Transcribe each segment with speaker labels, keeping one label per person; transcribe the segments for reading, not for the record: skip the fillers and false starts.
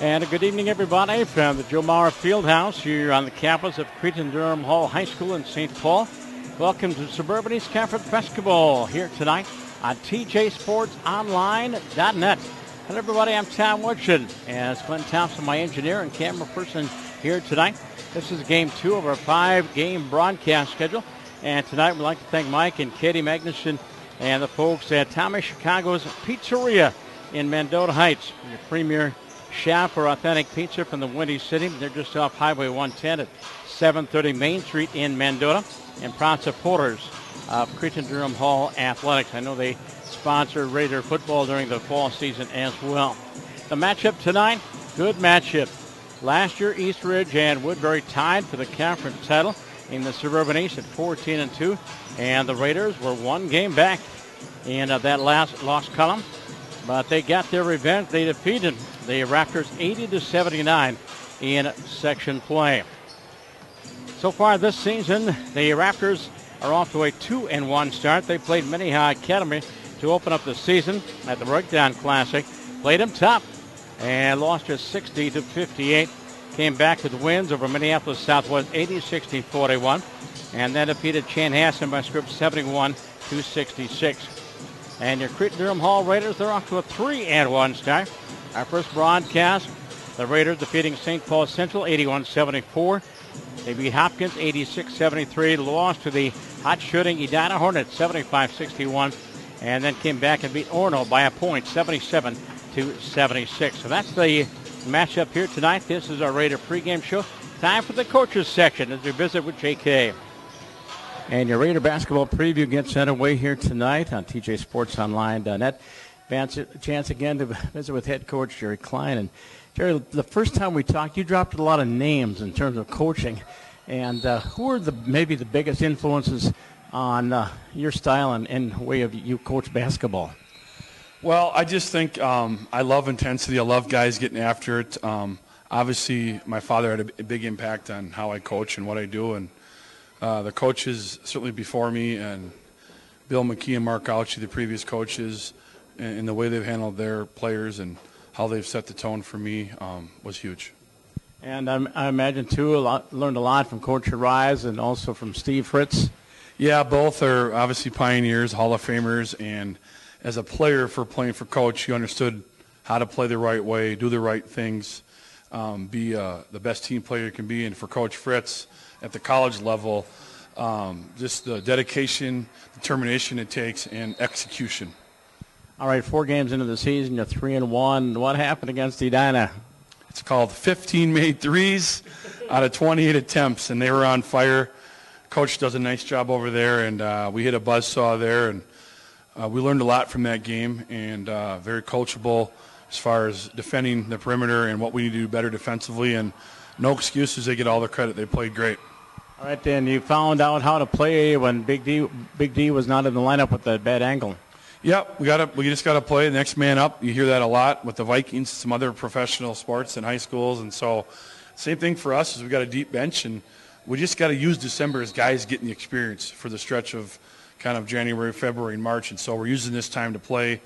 Speaker 1: And a good evening, everybody, from the Joe Mauer Fieldhouse here on the campus of Cretin-Derham Hall High School in St. Paul. Welcome to Suburban East Conference Basketball here tonight on TJSportsOnline.net. Hello, everybody. I'm Tom Woodson, and it's Glenn Thompson, my engineer and camera person here tonight. This is Game 2 of our 5-game broadcast schedule. And tonight we'd like to thank Mike and Katie Magnuson and the folks at Tommy Chicago's Pizzeria in Mendota Heights, your premier shop for authentic pizza from the Windy City. They're just off Highway 110 at 730 Main Street in Mendota, and proud supporters of Cretin-Derham Hall Athletics. I know they sponsor Raider football during the fall season as well. The matchup tonight, good matchup. Last year, East Ridge and Woodbury tied for the conference title in the Suburban East at 14-2, and the Raiders were one game back in that last loss column. But they got their revenge. They defeated the Raptors 80-79 in section play. So far this season, the Raptors are off to a 2-1 start. They played Minnehaha Academy to open up the season at the Breakdown Classic. Played them tough and lost just 60-58. Came back with wins over Minneapolis Southwest 80-60-41, and then defeated Chanhassen by script 71-66. And your Cretin-Derham Hall Raiders, they're off to a 3-1 start. Our first broadcast, the Raiders defeating St. Paul Central 81-74. They beat Hopkins 86-73, lost to the hot-shooting Edina Hornets 75-61, and then came back and beat Orono by a point, 77-76. So that's the matchup here tonight. This is our Raider pregame show. Time for the coaches section as we visit with JK. And your Raider basketball preview gets underway here tonight on TJSportsOnline.net. Chance again to visit with head coach Jerry Klein. And Jerry, the first time we talked, you dropped a lot of names in terms of coaching. And who are maybe the biggest influences on your style and way of you coach basketball?
Speaker 2: Well, I just think I love intensity. I love guys getting after it. Obviously, my father had a big impact on how I coach and what I do. And the coaches certainly before me, and Bill McKee and Mark Ouchie, the previous coaches, and the way they've handled their players and how they've set the tone for me was huge.
Speaker 1: And I imagine, too, learned a lot from Coach Arise and also from Steve Fritz.
Speaker 2: Yeah, both are obviously pioneers, Hall of Famers, and as a player for playing for Coach, you understood how to play the right way, do the right things, be the best team player you can be. And for Coach Fritz at the college level, just the dedication, determination it takes, and execution.
Speaker 1: All right, 4 games into the season, you're 3-1. What happened against Edina?
Speaker 2: It's called 15 made threes out of 28 attempts, and they were on fire. Coach does a nice job over there, and we hit a buzzsaw there, and we learned a lot from that game, and very coachable as far as defending the perimeter and what we need to do better defensively, and no excuses. They get all the credit. They played great.
Speaker 1: All right, then you found out how to play when Big D was not in the lineup with that bad ankle.
Speaker 2: Yeah, we just got to play the next man up. You hear that a lot with the Vikings, some other professional sports and high schools, and so same thing for us is we got a deep bench, and we just got to use December as guys getting the experience for the stretch of kind of January, February, and March, and so we're using this time to play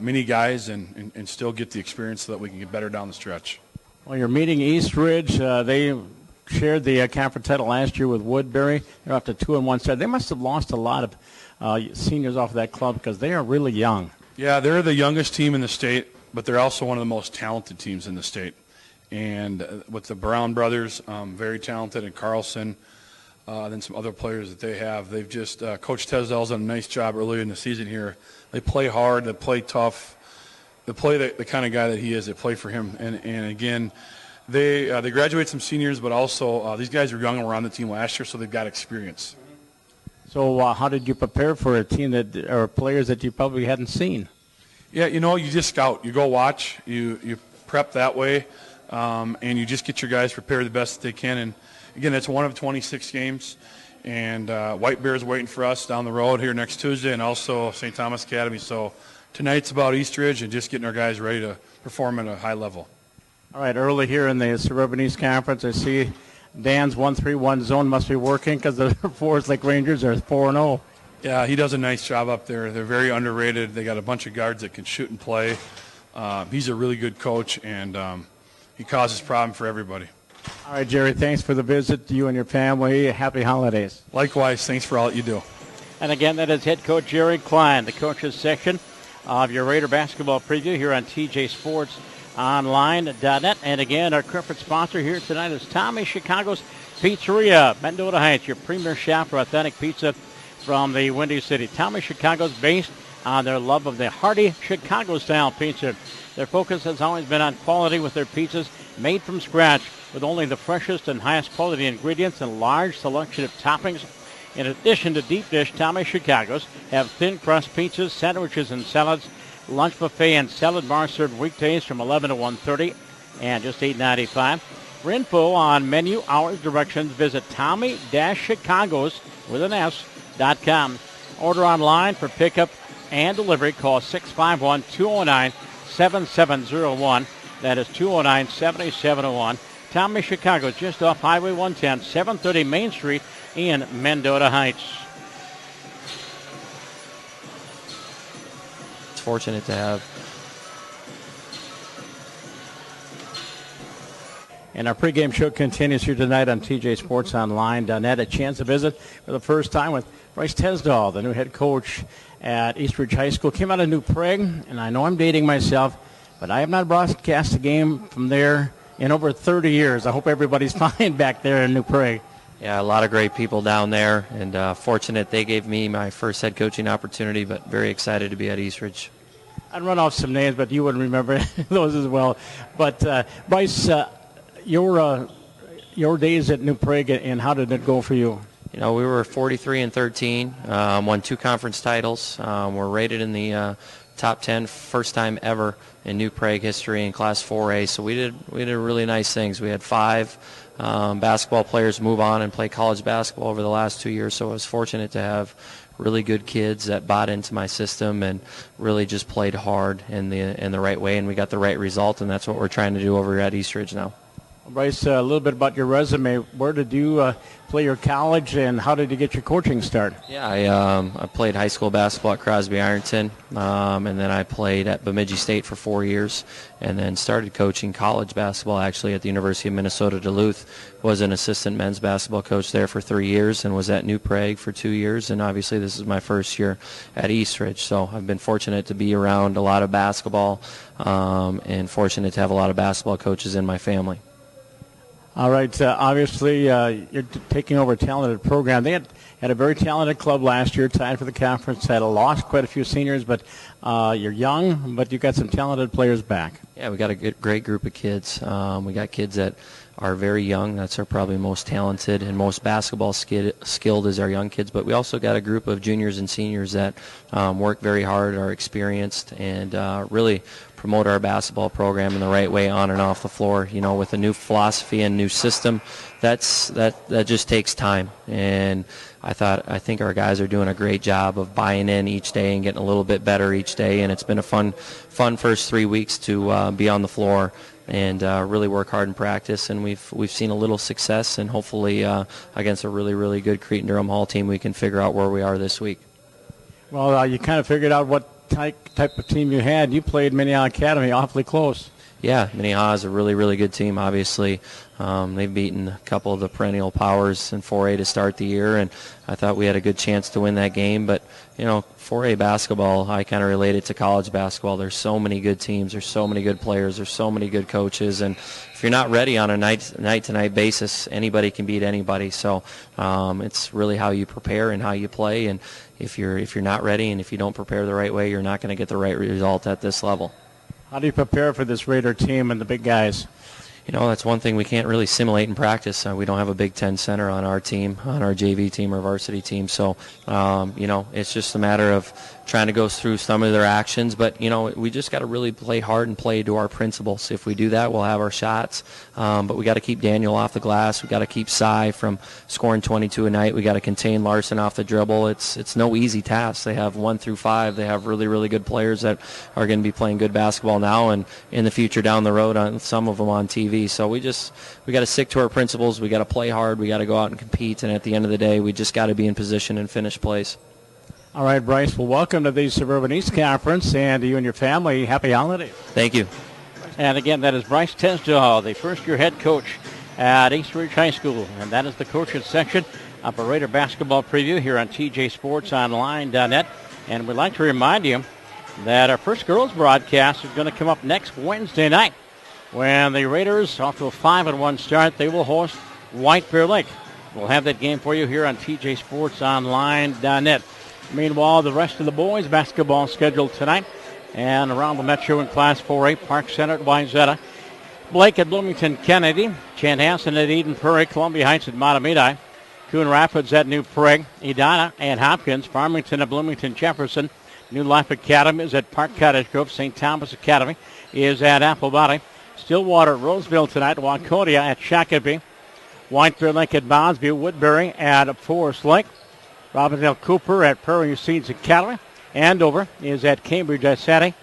Speaker 2: many guys and still get the experience so that we can get better down the stretch.
Speaker 1: Well, you're meeting East Ridge. They shared the conference title last year with Woodbury. They're off to 2-1 start. They must have lost a lot of seniors off of that club because they are really young.
Speaker 2: Yeah, they're the youngest team in the state, but they're also one of the most talented teams in the state. And with the Brown brothers, very talented, and Carlson, then some other players that they have. They've just Coach Tesdahl's done a nice job earlier in the season here. They play hard. They play tough. They play the kind of guy that he is. They play for him. And again, they graduate some seniors, but also these guys are young and were on the team last year, so they've got experience.
Speaker 1: So how did you prepare for a team or players that you probably hadn't seen?
Speaker 2: Yeah, you just scout. You go watch. You prep that way, and you just get your guys prepared the best that they can. And again, it's one of 26 games, and White Bear's waiting for us down the road here next Tuesday, and also St. Thomas Academy. So tonight's about East Ridge and just getting our guys ready to perform at a high level.
Speaker 1: All right, early here in the Suburban East Conference, I see Dan's 1-3-1 zone must be working because the Forest Lake Rangers are 4-0.
Speaker 2: Yeah, he does a nice job up there. They're very underrated. They got a bunch of guards that can shoot and play. He's a really good coach, and he causes problem for everybody.
Speaker 1: All right, Jerry, thanks for the visit to you and your family. Happy holidays.
Speaker 2: Likewise, thanks for all that you do.
Speaker 1: And again, that is head coach Jerry Klein, the coaches section of your Raider basketball preview here on TJSportsOnline.net. And again, our corporate sponsor here tonight is Tommy Chicago's Pizzeria, Mendota Heights, your premier shop for authentic pizza from the Windy City. Tommy Chicago's based on their love of the hearty Chicago-style pizza. Their focus has always been on quality with their pizzas made from scratch with only the freshest and highest quality ingredients and large selection of toppings. In addition to deep dish, Tommy Chicago's have thin crust pizzas, sandwiches, and salads, lunch buffet and salad bar served weekdays from 11 to 1:30 and just $8.95. For info on menu, hours, directions, visit Tommy-Chicagos with an S.com. Order online for pickup and delivery. Call 651-209-7701. That is 209-7701. Tommy Chicago, just off Highway 110, 730 Main Street in Mendota Heights.
Speaker 3: It's fortunate to have.
Speaker 1: And our pregame show continues here tonight on TJSportsOnline.net. A chance to visit for the first time with Bryce Tesdahl, the new head coach at East Ridge High School. Came out of New Prague, and I know I'm dating myself, but I have not broadcast a game from there in over 30 years. I hope everybody's fine back there in New Prague.
Speaker 3: Yeah, a lot of great people down there, and fortunate they gave me my first head coaching opportunity, but very excited to be at East Ridge.
Speaker 1: I'd run off some names, but you wouldn't remember those as well. But, Bryce, your days at New Prague, and how did it go for you?
Speaker 3: You know, we were 43-13, won 2 conference titles. We're rated in the top 10 first time ever in New Prague history in Class 4A. So we did really nice things. We had 5 basketball players move on and play college basketball over the last 2 years. So I was fortunate to have really good kids that bought into my system and really just played hard in the right way, and we got the right result, and that's what we're trying to do over at East Ridge now.
Speaker 1: Bryce, a little bit about your resume. Where did you play your college, and how did you get your coaching start?
Speaker 3: Yeah, I played high school basketball at Crosby Ironton, and then I played at Bemidji State for 4 years, and then started coaching college basketball actually at the University of Minnesota Duluth. Was an assistant men's basketball coach there for 3 years, and was at New Prague for 2 years, and obviously this is my first year at East Ridge. So I've been fortunate to be around a lot of basketball, and fortunate to have a lot of basketball coaches in my family.
Speaker 1: All right. Obviously, you're taking over a talented program. They had a very talented club last year, tied for the conference, had lost quite a few seniors, but you're young, but you've got some talented players back.
Speaker 3: Yeah, we got a great group of kids. We got kids that are very young. That's our probably most talented and most basketball skilled is our young kids. But we also got a group of juniors and seniors that work very hard, are experienced, and really promote our basketball program in the right way on and off the floor. You know, with a new philosophy and new system, that just takes time. And I think our guys are doing a great job of buying in each day and getting a little bit better each day. And it's been a fun first 3 weeks to be on the floor and really work hard in practice. And we've seen a little success, and hopefully against a really good Cretin-Derham Hall team, we can figure out where we are this week.
Speaker 1: Well, you kind of figured out what type of team you had. You played Minnehaha Academy awfully close.
Speaker 3: Yeah, Minnehaha is a really good team, obviously. They've beaten a couple of the perennial powers in 4A to start the year, and I thought we had a good chance to win that game. But, you know, 4A basketball, I kind of relate it to college basketball. There's so many good teams. There's so many good players. There's so many good coaches. And if you're not ready on a night-to-night basis, anybody can beat anybody. So it's really how you prepare and how you play. And if you're not ready and if you don't prepare the right way, you're not going to get the right result at this level.
Speaker 1: How do you prepare for this Raider team and the big guys?
Speaker 3: You know, that's one thing we can't really simulate in practice. We don't have a Big Ten center on our team, on our JV team or varsity team. So, you know, it's just a matter of trying to go through some of their actions. But, you know, we just got to really play hard and play to our principles. If we do that, we'll have our shots. But we got to keep Daniel off the glass. We got to keep Cy from scoring 22 a night. We got to contain Larson off the dribble. It's no easy task. They have 1 through 5. They have really good players that are going to be playing good basketball now and in the future down the road, on some of them on TV. So we got to stick to our principles. We got to play hard. We got to go out and compete. And at the end of the day, we just got to be in position and finish plays.
Speaker 1: All right, Bryce. Well, welcome to the Suburban East Conference, and to you and your family, happy holidays.
Speaker 3: Thank you.
Speaker 1: And again, that is Bryce Tesdahl, the first-year head coach at East Ridge High School. And that is the coaches section of a Raider basketball preview here on TJSportsOnline.net. And we'd like to remind you that our first girls broadcast is going to come up next Wednesday night when the Raiders, off to a 5-1 start, they will host White Bear Lake. We'll have that game for you here on TJSportsOnline.net. Meanwhile, the rest of the boys' basketball scheduled tonight. And around the Metro in Class 4A, Park Center at Wayzata, Blake at Bloomington Kennedy, Chanhassen at Eden Prairie, Columbia Heights at Matamidi, Coon Rapids at New Prague, Edina and Hopkins, Farmington at Bloomington Jefferson, New Life Academy is at Park Cottage Grove, St. Thomas Academy is at Apple Valley, Stillwater at Roseville tonight, Waconia at Shakopee, White Bear Lake at Bosview, Woodbury at Forest Lake, Robbinsdale Cooper at Prairie Seeds Academy, Andover is at Cambridge Saturday,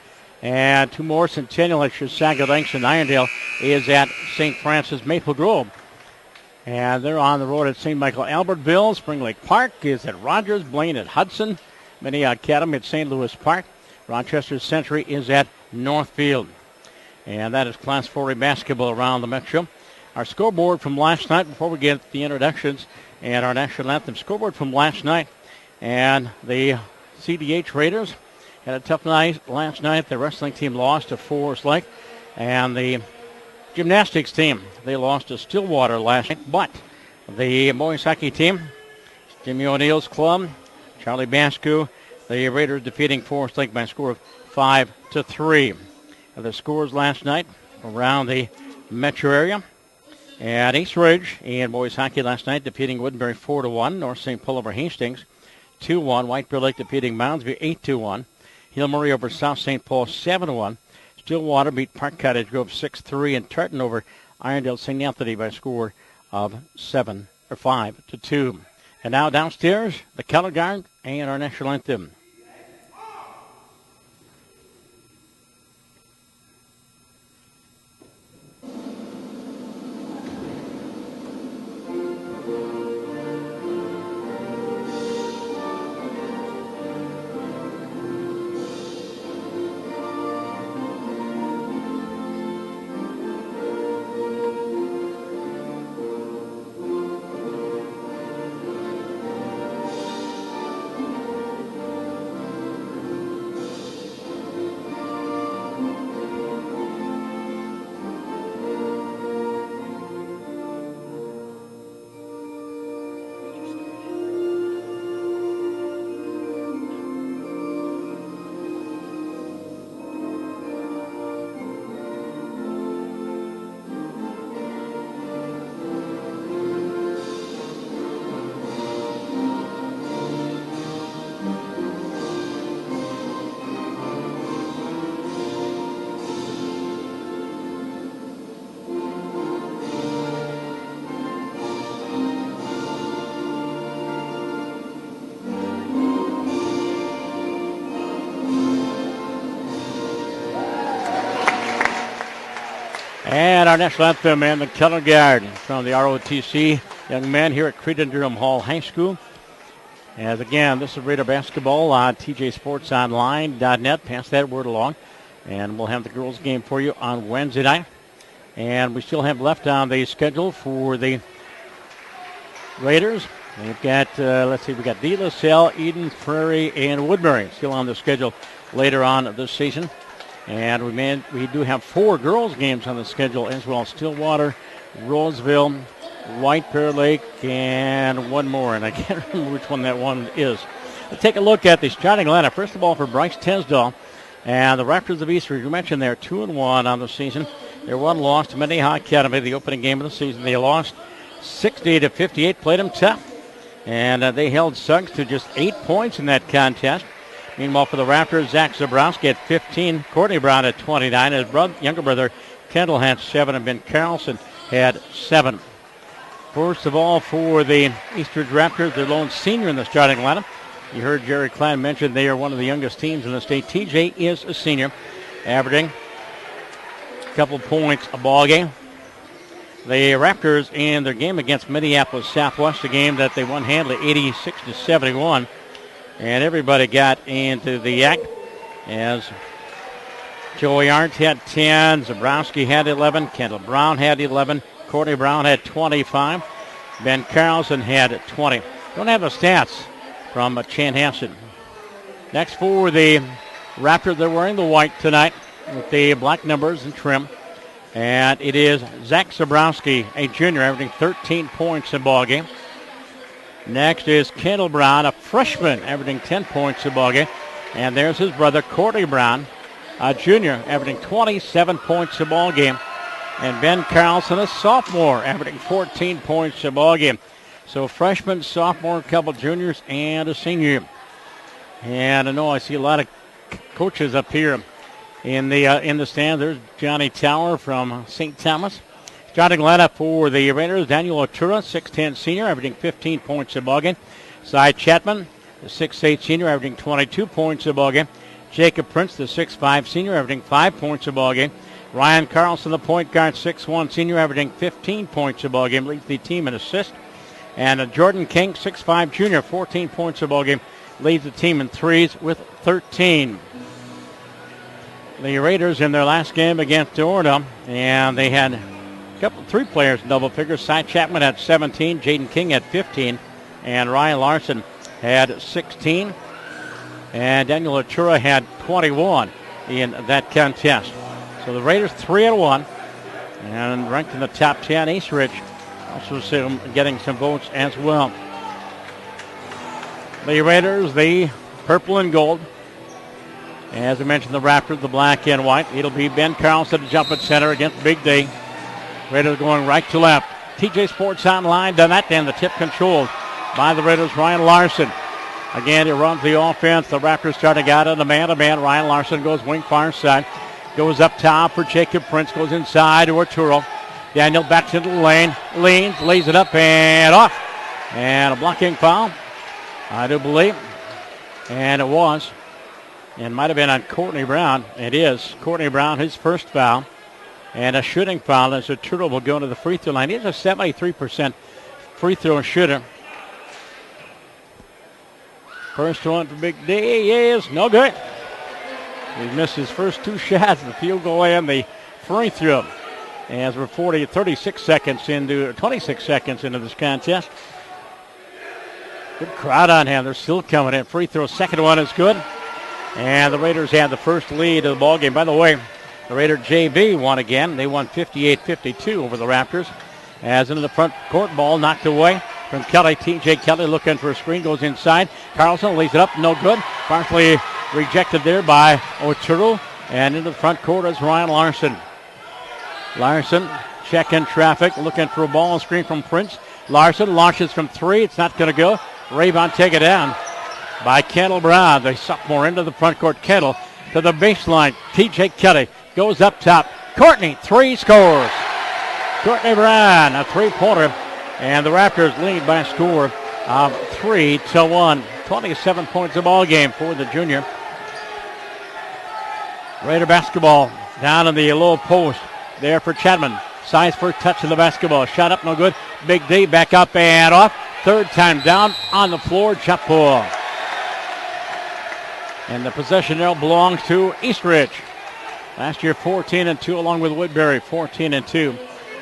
Speaker 1: and two more, Centennial at Chisago Lakes, and Irondale is at St. Francis Maple Grove. And they're on the road at St. Michael Albertville. Spring Lake Park is at Rogers, Blaine at Hudson, Mini Academy at St. Louis Park, Rochester Century is at Northfield. And that is Class 4A basketball around the Metro. Our scoreboard from last night, before we get the introductions and our national anthem scoreboard from last night, and the CDH Raiders had a tough night last night. The wrestling team lost to Forest Lake, and the gymnastics team, they lost to Stillwater last night. But the boys hockey team, Jimmy O'Neill's club, Charlie Bascu, the Raiders defeating Forest Lake by a score of 5-3. The scores last night around the metro area. At East Ridge and boys hockey last night defeating Woodbury 4-1. North St. Paul over Hastings 2-1. White Bear Lake defeating Moundsview 8-1. Hill Murray over South St. Paul 7-1. Stillwater beat Park Cottage Grove 6-3, and Tartan over Irondale St. Anthony by a score of 5-2. And now downstairs, the color guard and our national anthem. And our national anthem and the color guard from the ROTC young men here at Cretin-Derham Hall High School. As again, this is Raider basketball on TJSportsOnline.net. Pass that word along. And we'll have the girls game for you on Wednesday night. And we still have left on the schedule for the Raiders. We've got, we got De La Salle, Eden Prairie, and Woodbury still on the schedule later on this season. And we do have 4 girls games on the schedule as well. Stillwater, Roseville, White Bear Lake, and one more. And I can't remember which one that one is. Let's take a look at the starting lineup. First of all, for Bryce Tesdahl and the Raptors of East Ridge. You mentioned they're 2-1 on the season. Their one loss to Minnehaha Academy, the opening game of the season. They lost 60-58, played them tough. And they held Suggs to just 8 points in that contest. Meanwhile, for the Raptors, Zach Zabrowski at 15, Courtney Brown at 29. His younger brother, Kendall, had 7, and Ben Carlson had 7. First of all, for the East Ridge Raptors, their lone senior in the starting lineup. You heard Jerry Klein mention they are one of the youngest teams in the state. TJ is a senior, averaging a couple points a ball game. The Raptors in their game against Minneapolis Southwest, a game that they won handily 86-71. And everybody got into the act as Joey Arndt had 10. Zabrowski had 11. Kendall Brown had 11. Courtney Brown had 25. Ben Carlson had 20. Don't have the stats from Chan Hansen. Next for the Raptors, they're wearing the white tonight with the black numbers and trim. And it is Zach Zabrowski, a junior, averaging 13 points in ball game. Next is Kendall Brown, a freshman, averaging 10 points in ball game. And there's his brother, Courtney Brown, a junior, averaging 27 points a ball game. And Ben Carlson, a sophomore, averaging 14 points a ball game. So freshman, sophomore, a couple juniors, and a senior. And I know I see a lot of coaches up here in the stand. There's Johnny Tower from St. Thomas. Starting lineup for the Raiders, Daniel Otura, 6'10 senior, averaging 15 points a ball game. Cy Chapman, the 6'8 senior, averaging 22 points a ball game. Jacob Prince, the 6'5 senior, averaging 5 points a ball game. Ryan Carlson, the point guard, 6'1 senior, averaging 15 points a ball game, leads the team in assists. And Jordan King, 6'5 junior, 14 points a ball game, leads the team in threes with 13. The Raiders in their last game against Orem, and they had three players in double figures. Cy Chapman had 17, Jaden King had 15, and Ryan Larson had 16. And Daniel Otura had 21 in that contest. So the Raiders 3-1 and ranked in the top 10. East Ridge also getting some votes as well. The Raiders, the purple and gold. As I mentioned, the Raptors, the black and white. It'll be Ben Carlson to jump at center against Big D. Raiders going right to left. TJ Sports Online done that, and the tip controlled by the Raiders, Ryan Larson. Again, he runs the offense. The Raptors starting out on a man-to-man. Ryan Larson goes wing far side. Goes up top for Jacob Prince. Goes inside to Arturo. Daniel back into the lane. Leans, lays it up and off. And a blocking foul, I do believe. And it was. And might have been on Courtney Brown. It is. Courtney Brown, his first foul. And a shooting foul as Arturo will go to the free throw line. He's a 73% free throw shooter. First one for Big D is no good. He missed his first two shots, the field goal and the free throw. As we're 26 seconds into this contest. Good crowd on hand. They're still coming in. Free throw, second one is good. And the Raiders had the first lead of the ball game. By the way, the Raider JV won again. They won 58-52 over the Raptors. As into the front court, ball knocked away from Kelly. TJ Kelly looking for a screen, goes inside. Carlson lays it up, no good. Partially rejected there by Oturu. And into the front court is Ryan Larson. Larson checking traffic, looking for a ball and screen from Prince. Larson launches from three. It's not going to go. Rebound taken down by Kendall Brown, the sophomore, into the front court. Kendall to the baseline. TJ Kelly goes up top. Courtney, three, scores. Courtney Brown, a three-pointer. And the Raptors lead by a score of 3-1. 27 points a ball game for the junior. Raider basketball down in the low post there for Chapman. Size first touch of the basketball. Shot up, no good. Big D back up and off. Third time down on the floor. Jump ball. And the possession now belongs to East Ridge. Last year 14-2 along with Woodbury. 14-2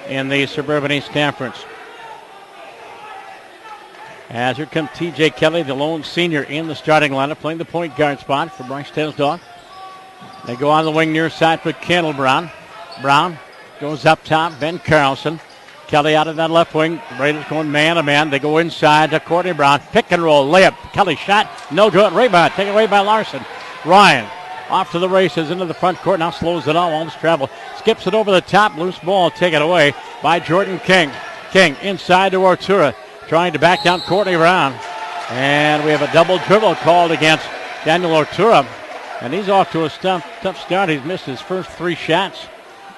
Speaker 1: in the Suburban East Conference. As here comes TJ Kelly, the lone senior in the starting lineup, playing the point guard spot for Bryce Tesdahl. They go on the wing near side for Kendall Brown. Brown goes up top. Ben Carlson. Kelly out of that left wing. The Raiders going man-to-man. They go inside to Courtney Brown. Pick and roll. Layup. Kelly shot. No good. Rebound. Taken away by Larson. Ryan off to the races into the front court. Now slows it on. Almost travel. Skips it over the top. Loose ball taken away by Jordan King. King inside to Artura. Trying to back down Courtney Brown. And we have a double dribble called against Daniel Artura. And he's off to a tough start. He's missed his first three shots.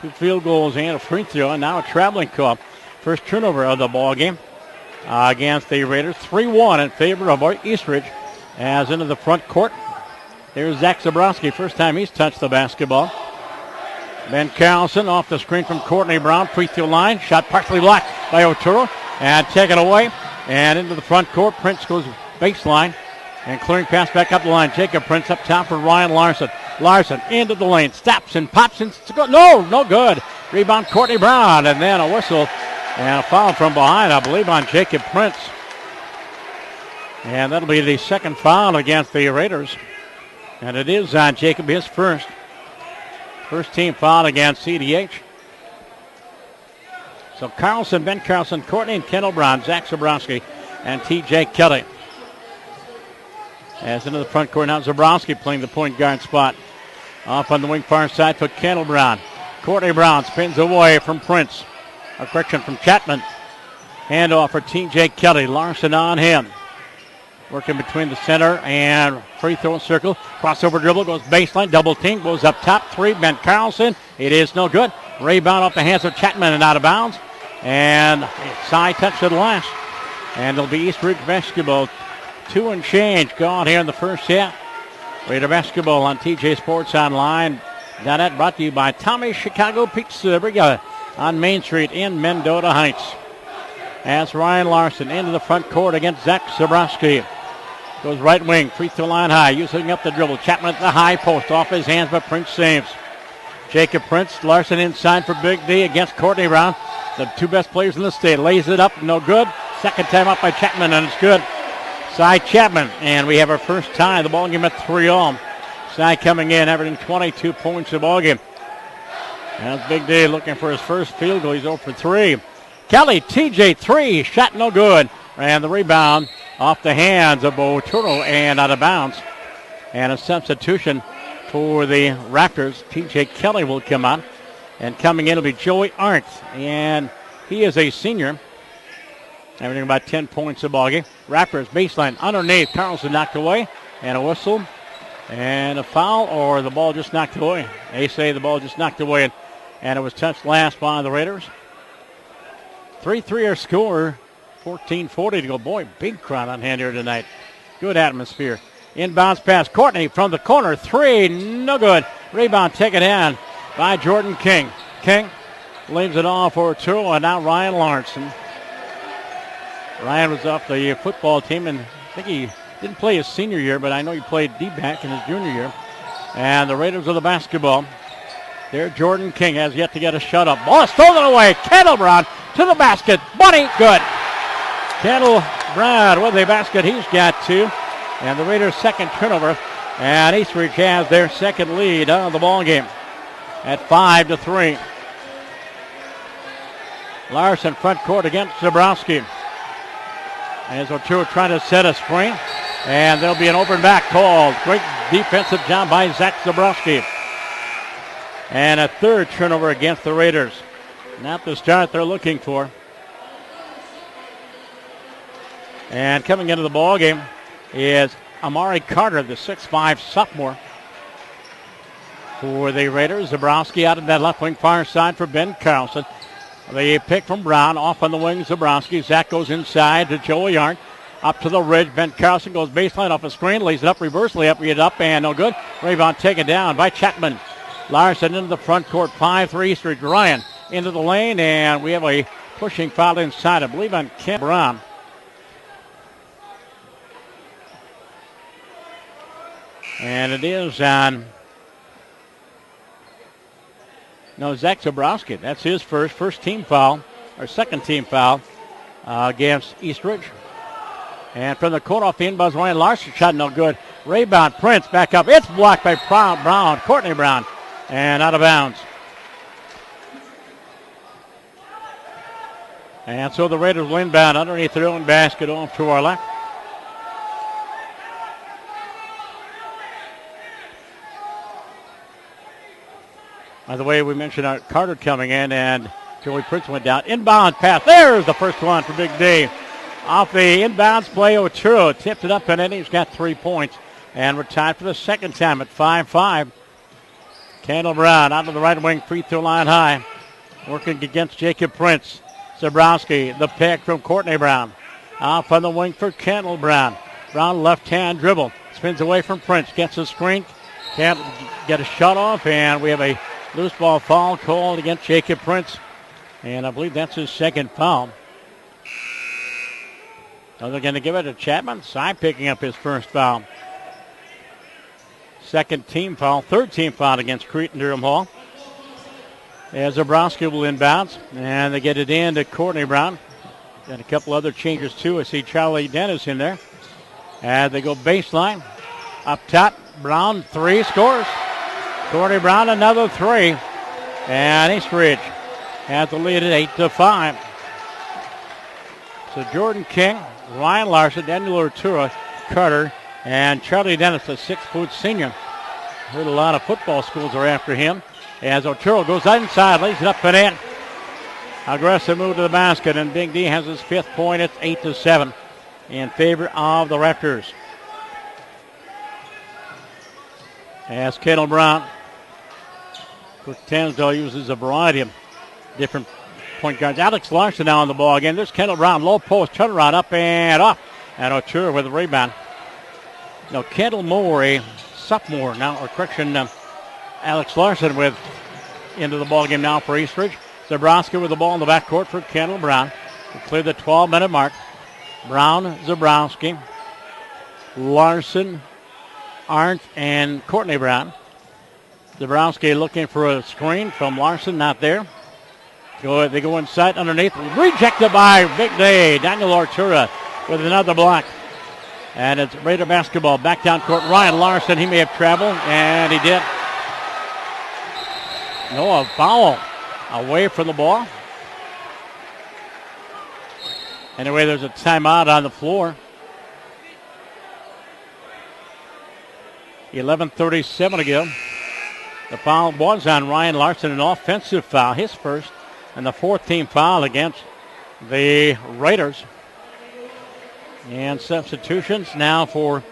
Speaker 1: 2 field goals and a free throw. And now a traveling call. First turnover of the ball game against the Raiders. 3-1 in favor of East Ridge. As into the front court. There's Zach Zabrowski. First time he's touched the basketball. Ben Carlson off the screen from Courtney Brown. Free throw line. Shot partially blocked by Oturu. And taken away. And into the front court. Prince goes baseline. And clearing pass back up the line. Jacob Prince up top for Ryan Larson. Larson into the lane, stops and pops and no good. Rebound Courtney Brown, and then a whistle and a foul from behind, I believe, on Jacob Prince. And that'll be the second foul against the Raiders. And it is on Jacob, his first. First team foul against CDH. So Carlson, Ben Carlson, Courtney and Kendall Brown, Zach Zabrowski, and T.J. Kelly. As into the front court now, Zabrowski playing the point guard spot. Off on the wing far side for Kendall Brown. Courtney Brown spins away from Prince. A correction from Chapman. Handoff for T.J. Kelly. Larson on him. Working between the center and free throw circle. Crossover dribble, goes baseline, double team, goes up top. Three, Ben Carlson. It is no good. Rebound off the hands of Chapman and out of bounds. And side touch to the last. And it'll be East Ridge basketball. 2 and change gone here in the first half. Raider basketball on TJ Sports Online. That brought to you by Tommy's Chicago Pizza Brigade on Main Street in Mendota Heights. As Ryan Larson into the front court against Zach Zabrowski. Goes right wing, free throw line high, using up the dribble. Chapman at the high post, off his hands, but Prince saves. Jacob Prince, Larson inside for Big D against Courtney Brown. The two best players in the state. Lays it up, no good. Second time up by Chapman, and it's good. Cy Chapman, and we have our first tie of the ball game at 3-all. Cy coming in, averaging 22 points a ball game. That's Big D looking for his first field goal. He's 0 for 3. Kelly, TJ, 3, shot no good. And the rebound off the hands of Boturo and out of bounds. And a substitution for the Raptors. TJ Kelly will come on. And coming in will be Joey Arndt. And he is a senior. Averaging about 10 points a ball game. Raptors baseline underneath. Carlson knocked away. And a whistle. And a foul, or the ball just knocked away. They say the ball just knocked away. And it was touched last by the Raiders. 3-3 our score. 14:40 to go. Boy, big crowd on hand here tonight. Good atmosphere. Inbounds pass. Courtney from the corner. 3, no good. Rebound taken in by Jordan King. King leaves it off for 2, and now Ryan Larson. Ryan was off the football team, and I think he didn't play his senior year, but I know he played D-back in his junior year. And the Raiders of the basketball. There, Jordan King has yet to get a shut up. Ball stolen away. Kendall Brown to the basket. Bunny, good. Kendall Brown with a basket. He's got 2. And the Raiders' second turnover. And East Ridge has their second lead of the ball game at 5-3. Larson front court against Zabrowski. As Ochoa trying to set a screen. And there'll be an open back called. Great defensive job by Zach Zabrowski. And a third turnover against the Raiders. Not the start they're looking for. And coming into the ball game is Amari Carter, the 6'5 sophomore for the Raiders. Zabrowski out of that left wing far side for Ben Carlson. The pick from Brown off on the wing. Zabrowski. Zach goes inside to Joey Arndt. Up to the ridge. Ben Carlson goes baseline off a screen. Lays it up, reverse layup, read it up, and no good. Rebound taken down by Chapman. Larson into the front court. 5-3 East Ridge. Ryan into the lane, and we have a pushing foul inside, I believe, on Ken Brown. And it is on Zach Zabrowski. That's his first team foul, or second team foul against East Ridge. And from the court off the inbounds, Ryan Larson shot no good. Rebound, Prince back up. It's blocked by Brown, Courtney Brown, and out of bounds. And so the Raiders will inbound underneath their own basket off to our left. By the way, we mentioned Carter coming in, and Joey Prince went down. Inbound pass. There's the first one for Big D. Off the inbounds play, Otero tipped it up, and then he's got 3 points. And we're tied for the second time at 5-5. Kendall Brown out of the right wing, free throw line high. Working against Jacob Prince. Zabrowski, the pick from Courtney Brown. Off on the wing for Kendall Brown. Brown left-hand dribble. Spins away from Prince. Gets a screen. Can't get a shot off, and we have a loose ball foul called against Jacob Prince. And I believe that's his second foul. So they're going to give it to Chapman. Cy picking up his first foul. Second team foul, third team foul against Cretin-Derham Hall. As Zabrowski will inbounds, and they get it in to Courtney Brown. Got a couple other changes too. I see Charlie Dennis in there. And they go baseline. Up top, Brown, three, scores. Courtney Brown, another three. And East Ridge has the lead at 8-5. So Jordan King, Ryan Larson, Daniel Artura, Carter, and Charlie Dennis, a 6-foot senior. Heard a lot of football schools are after him. As Otero goes inside, lays it up and in. Aggressive move to the basket, and Big D has his 5th point. It's 8-7 in favor of the Raptors. As Kendall Brown, Tesdahl uses a variety of different point guards. Alex Larson now on the ball again. There's Kendall Brown, low post, turnaround, up and off. And Otero with the rebound. Now Kendall Moore, a sophomore now, or correction, Alex Larson with into the ball game now for East Ridge. Zabrowski with the ball in the backcourt for Kendall Brown. We clear the 12-minute mark. Brown, Zabrowski, Larson, Arndt, and Courtney Brown. Zabrowski looking for a screen from Larson, not there. They go inside underneath. Rejected by Big Day. Daniel Artura with another block. And it's Raider basketball back down court. Ryan Larson, he may have traveled, and he did. No, a foul away from the ball. Anyway, there's a timeout on the floor. 11:37 to go. The foul was on Ryan Larson, an offensive foul, his first, and the 4th team foul against the Raiders. And substitutions now for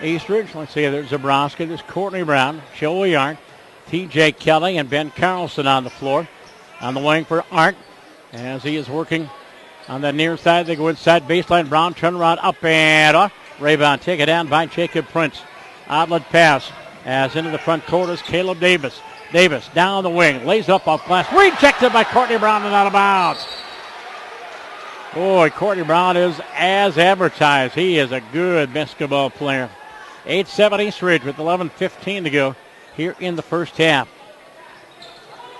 Speaker 1: East Ridge. Let's see, there's Zabrowski, there's Courtney Brown, Joey Arndt, T.J. Kelly, and Ben Carlson on the floor. On the wing for Arndt, as he is working on the near side. They go inside baseline. Brown turn around, up and off. Rebound taken down by Jacob Prince. Outlet pass as into the front court is Caleb Davis. Davis down the wing, lays up off glass. Rejected by Courtney Brown and out of bounds. Boy, Courtney Brown is as advertised. He is a good basketball player. 8-7 East Ridge with 11:15 to go here in the first half.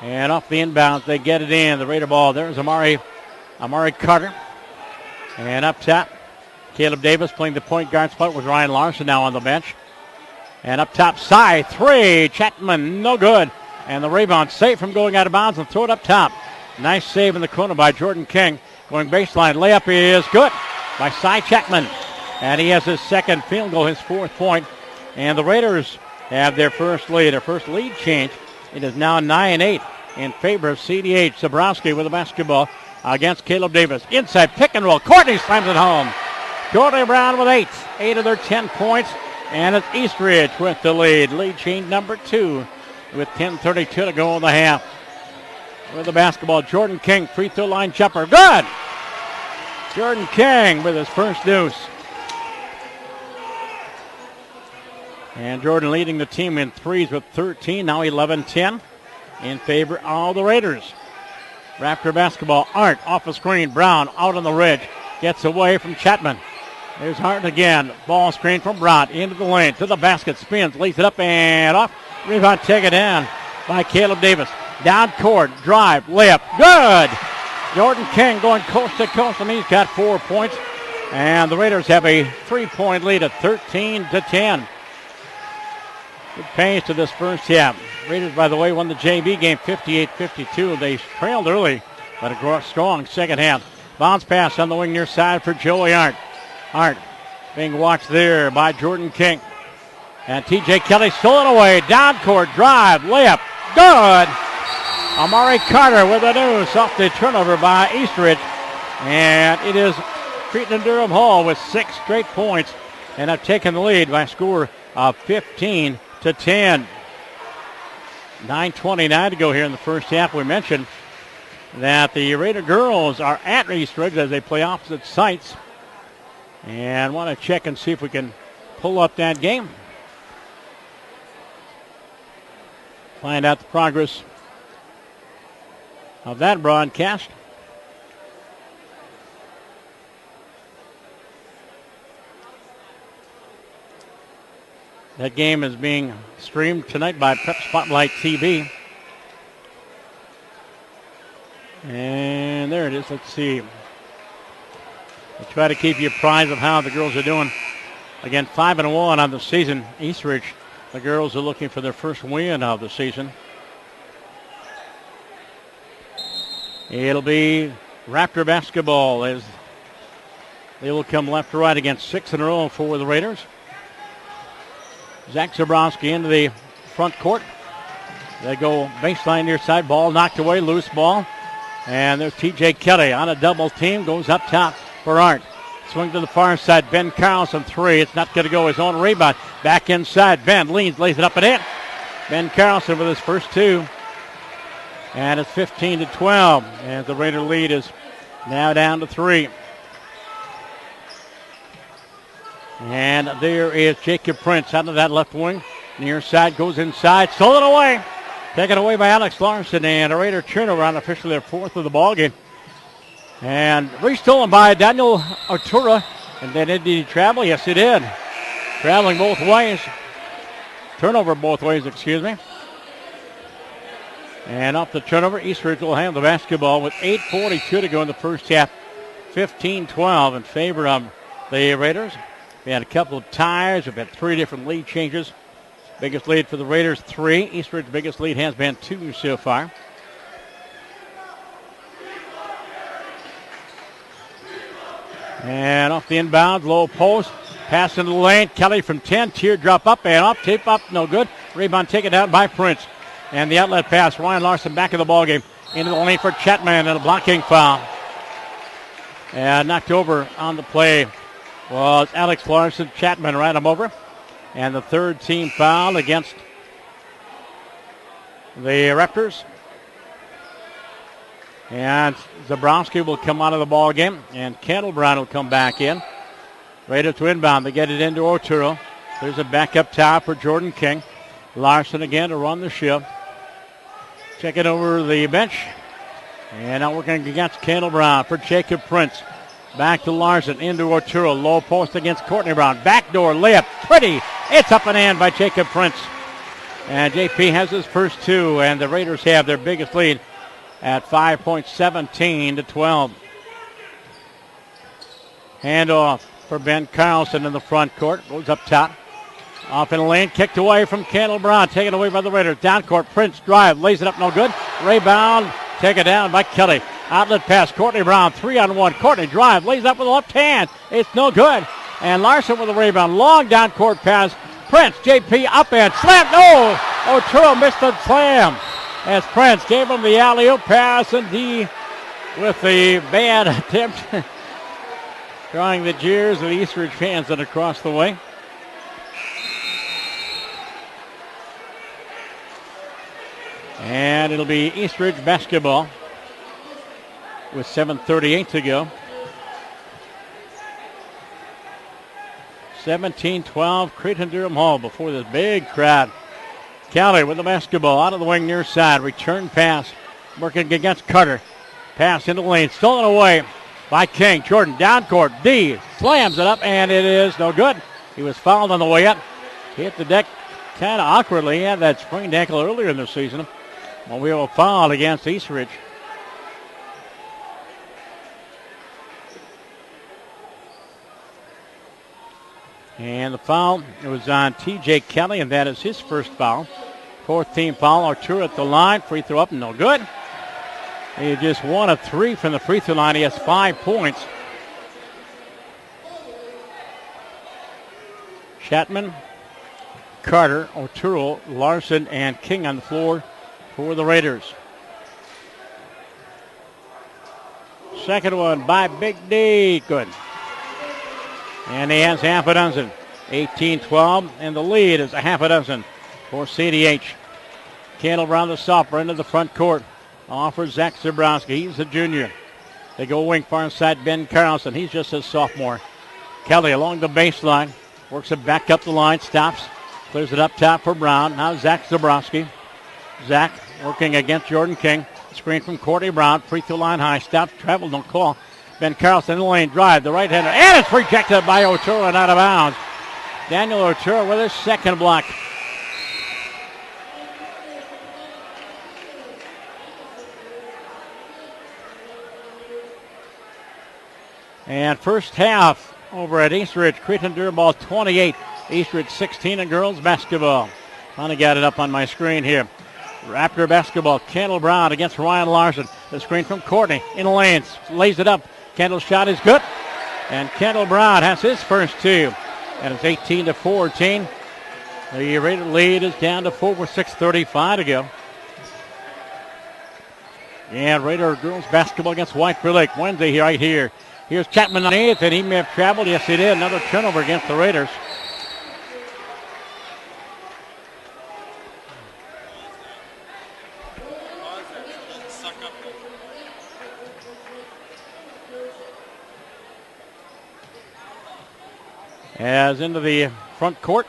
Speaker 1: And off the inbounds, they get it in. The Raider ball. There's Amari Carter. And up top, Caleb Davis playing the point guard spot with Ryan Larson now on the bench. And up top, Cy, three. Chapman, no good. And the rebound safe from going out of bounds and throw it up top. Nice save in the corner by Jordan King. Going baseline, layup is good by Cy Chapman. And he has his 2nd field goal, his 4th point. And the Raiders have their first lead, change. It is now 9-8 in favor of CDH. Zabrowski with the basketball against Caleb Davis. Inside pick and roll. Courtney slams it home. Courtney Brown with 8 of their 10 points. And it's East Ridge with the lead. Lead change number 2 with 10:32 to go in the half. With the basketball, Jordan King, free throw line jumper. Good! Jordan King with his first deuce. And Jordan leading the team in threes with 13, now 11-10 in favor of the Raiders. Raptor basketball, Arndt off a screen. Brown out on the ridge, gets away from Chapman. There's Hart again. Ball screen from Brown into the lane, to the basket, spins, lays it up and off. Rebound taken down by Caleb Davis. Down court, drive, layup, good! Jordan King going coast to coast, and he's got 4 points. And the Raiders have a 3-point lead at 13-10. Good pace to this first half. Raiders, by the way, won the JV game 58-52. They trailed early, but a strong second half. Bounce pass on the wing near side for Joey Arndt. Arndt being watched there by Jordan King. And T.J. Kelly stole it away. Down court, drive, layup, good! Amari Carter with a deuce off the turnover by East Ridge. And it is Cretin-Derham Hall with 6 straight points and have taken the lead by a score of 15-10. 9:29 to go here in the first half. We mentioned that the Raider girls are at East Ridge as they play opposite sites. And want to check and see if we can pull up that game. Find out the progress of that broadcast. That game is being streamed tonight by Prep Spotlight TV. And there it is. Let's see. We'll try to keep you apprised of how the girls are doing. Again, 5-1 on the season. East Ridge, the girls are looking for their first win of the season. It'll be Raptor basketball as they will come left to right against 6 in a row for the Raiders. Zach Zabrowski into the front court. They go baseline near side. Ball knocked away. Loose ball. And there's T.J. Kelly on a double team. Goes up top for Art. Swing to the far side. Ben Carlson, 3. It's not going to go. His own rebound. Back inside. Ben leans, lays it up and in. Ben Carlson with his first 2. And it's 15-12. And the Raider lead is now down to 3. And there is Jacob Prince out of that left wing. Near side goes inside. Stolen away. Taken away by Alex Larson. And a Raider turnover on officially their 4th of the ball game. And restolen by Daniel Artura. And then did he travel? Yes, he did. Traveling both ways. Turnover both ways, excuse me. And off the turnover, East Ridge will have the basketball with 8:42 to go in the first half. 15-12 in favor of the Raiders. We had a couple of ties. We've had 3 different lead changes. Biggest lead for the Raiders, 3. East Ridge's biggest lead has been 2 so far. And off the inbound, low post. Pass into the lane. Kelly from 10. Teardrop up and up. Tape up. No good. Rebound taken down by Prince. And the outlet pass. Ryan Larson back in the ballgame. Into the lane for Chapman and a blocking foul. And knocked over on the play was Alex Larson. Chapman ran him over. And the 3rd team foul against the Raptors. And Zabrowski will come out of the ball game, and Kendall Brown will come back in. Raiders to inbound. They get it into Otero. There's a back up top for Jordan King. Larson again to run the shift. Check it over the bench. And now working against Kendall Brown for Jacob Prince. Back to Larson into Otero. Low post against Courtney Brown. Backdoor layup. Pretty. It's up and in by Jacob Prince. And JP has his first 2, and the Raiders have their biggest lead at 5.17-12. Handoff for Ben Carlson in the front court. Goes up top. Off in the lane. Kicked away from Kendall Brown. Taken away by the Raiders. Down court. Prince drive. Lays it up. No good. Rebound. Taken down by Kelly. Outlet pass. Courtney Brown. 3-on-1. Courtney drive. Lays up with the left hand. It's no good. And Larson with the rebound. Long down court pass. Prince. JP up and slam. No! Otero missed the slam. As Prince gave him the alley-oop pass, and he, with the bad attempt, drawing the jeers of the East Ridge fans and across the way. And it'll be East Ridge basketball with 7:38 to go. 17-12, Cretin-Derham Hall before this big crowd. Kelly with the basketball out of the wing near side. Return pass working against Carter. Pass into the lane. Stolen away by King. Jordan down court. D slams it up and it is no good. He was fouled on the way up. He hit the deck kind of awkwardly. He had that sprained ankle earlier in the season. Well, we have a foul against East Ridge. And the foul, it was on T.J. Kelly, and that is his first foul. 4th team foul. Arturo at the line. Free throw up, no good. He just 1 of 3 from the free throw line. He has 5 points. Chapman, Carter, Arturo, Larson, and King on the floor for the Raiders. Second one by Big D. Good. And he has half a dozen. 18-12, and the lead is a half a dozen for CDH. Kendall Brown, the sophomore, into the front court. Offers Zach Zabrowski. He's a junior. They go wing far side, Ben Carlson. He's just a sophomore. Kelly along the baseline. Works it back up the line. Stops. Clears it up top for Brown. Now Zach Zabrowski. Zach working against Jordan King. Screen from Courtney Brown. Free throw line high. Stops. Travel. No call. Ben Carlson in the lane. Drive. The right hander. And it's rejected by Otero and out of bounds. Daniel Otero with his second block. And first half over at East Ridge, Cretin-Derham ball 28, East Ridge 16 in girls basketball. Finally got it up on my screen here. Raptor basketball, Kendall Brown against Ryan Larson. The screen from Courtney in the lanes, lays it up. Kendall's shot is good. And Kendall Brown has his first two. And it's 18-14. The Raider lead is down to 4 with 6:35 to go. And Raider girls basketball against White Bear Lake Wednesday right here. Here's Chapman on 8th, and he may have traveled. Yes, he did. Another turnover against the Raiders. As into the front court,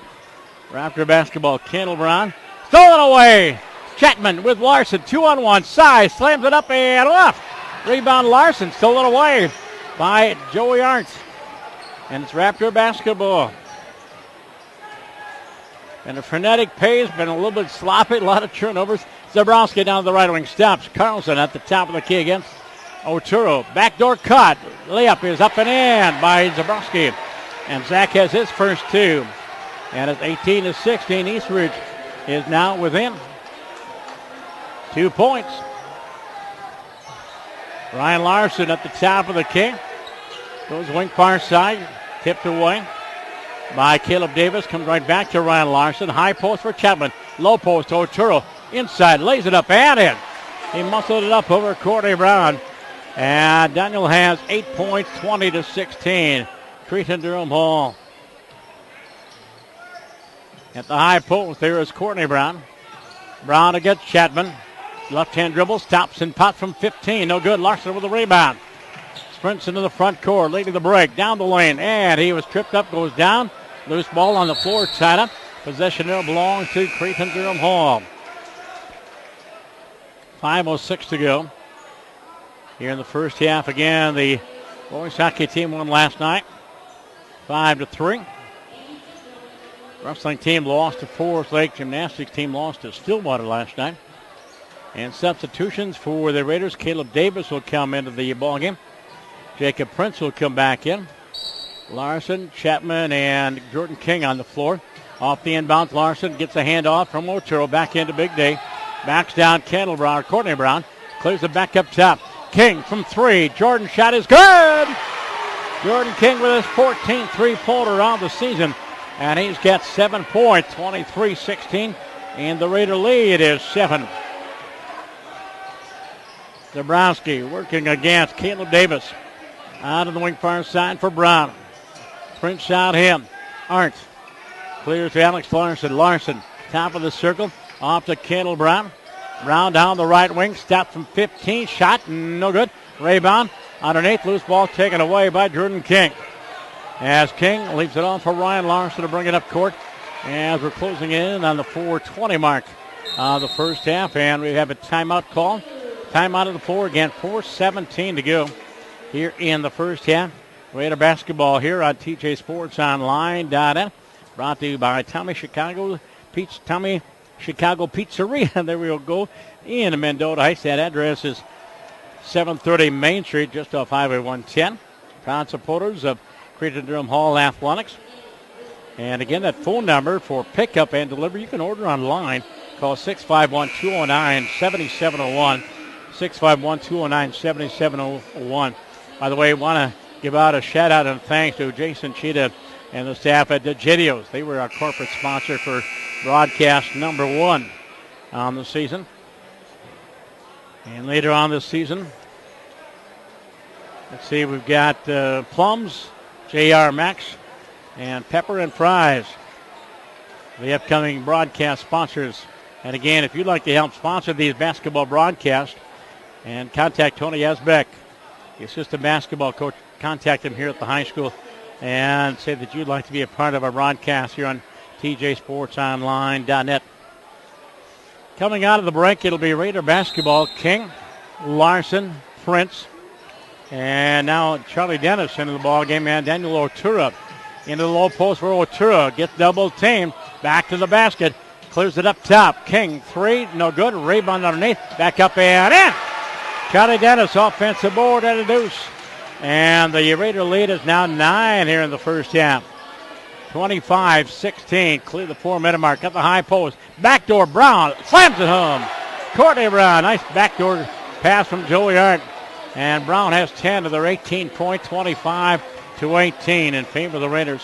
Speaker 1: Raptor basketball, Kendall Brown. Stolen away. Chapman with Larson, 2-on-1, size, slams it up and left. Rebound Larson, stolen away by Joey Arndt. And it's Raptor basketball. And the frenetic pace, been a little bit sloppy, a lot of turnovers. Zabrowski down the right wing, stops. Carlson at the top of the key against Otero. Backdoor cut. Layup is up and in by Zabrowski. And Zach has his first two. And it's 18-16. East Ridge is now within 2 points. Ryan Larson at the top of the key. Goes wing far side. Tipped away by Caleb Davis. Comes right back to Ryan Larson. High post for Chapman. Low post to Otero. Inside. Lays it up and in. He muscled it up over Courtney Brown. And Daniel has 8 points, 20-16. Cretin-Derham Hall. At the high post, there is Courtney Brown. Brown against Chapman. Left-hand dribble, stops and pot from 15. No good. Larson with the rebound. Sprints into the front court, leading the break, down the lane, and he was tripped up, goes down. Loose ball on the floor, tied up. Possession now belongs to Cretin-Derham Hall. 5:06 to go. Here in the first half, again, the boys hockey team won last night, 5-3. Wrestling team lost to Forest Lake. Gymnastics team lost to Stillwater last night. And substitutions for the Raiders. Caleb Davis will come into the ballgame. Jacob Prince will come back in. Larson, Chapman, and Jordan King on the floor. Off the inbound, Larson gets a handoff from Otero back into Big Day. Backs down Kendall Brown, Courtney Brown. Clears it back up top. King from three. Jordan shot is good. Jordan King with his 14th three-pointer on the season. And he's got 7 points, 23-16. And the Raider lead is 7. Zabrowski working against Caleb Davis. Out of the wing far side for Brown. Prince out him. Arndt clears to Alex Larson. Larson, top of the circle. Off to Kendall Brown. Brown down the right wing. Stop from 15. Shot, no good. Rebound. Underneath, loose ball taken away by Jordan King. As King leaves it on for Ryan Larson to bring it up court. As we're closing in on the 4:20 mark of the first half. And we have a timeout call. Timeout of the floor again. 4:17 to go here in the first half. Raider basketball here on TJSportsOnline.net. Brought to you by Tommy Chicago Pizzeria. There we'll go in Mendota Heights. That address is 730 Main Street, just off Highway 110. Proud supporters of Cretin-Derham Hall Athletics. And again, that phone number for pickup and delivery, you can order online. Call 651-209-7701. 651-209-7701. By the way, I want to give out a shout-out and thanks to Jason Cheetah and the staff at DeGidios. They were our corporate sponsor for broadcast number 1 on the season. And later on this season, let's see, we've got Plums, J.R. Max, and Pepper and Fries, the upcoming broadcast sponsors. And again, if you'd like to help sponsor these basketball broadcasts, and contact Tony Esbeck, the assistant basketball coach. Contact him here at the high school and say that you'd like to be a part of our broadcast here on TJSportsOnline.net. Coming out of the break, it'll be Raider basketball. King, Larson, Prince, and now Charlie Dennis into the ball game, and Daniel Otero Into the low post for Otura. Gets double teamed. Back to the basket. Clears it up top. King, three, no good. Rebound underneath. Back up and in. Charlie Dennis, offensive board at a deuce. And the Raider lead is now 9 here in the first half. 25-16. Clear the 4-minute mark. Got the high post. Backdoor Brown. Slams it home. Courtney Brown. Nice backdoor pass from Joey Hart. And Brown has 10 of their 18-point, 25-18 in favor of the Raiders.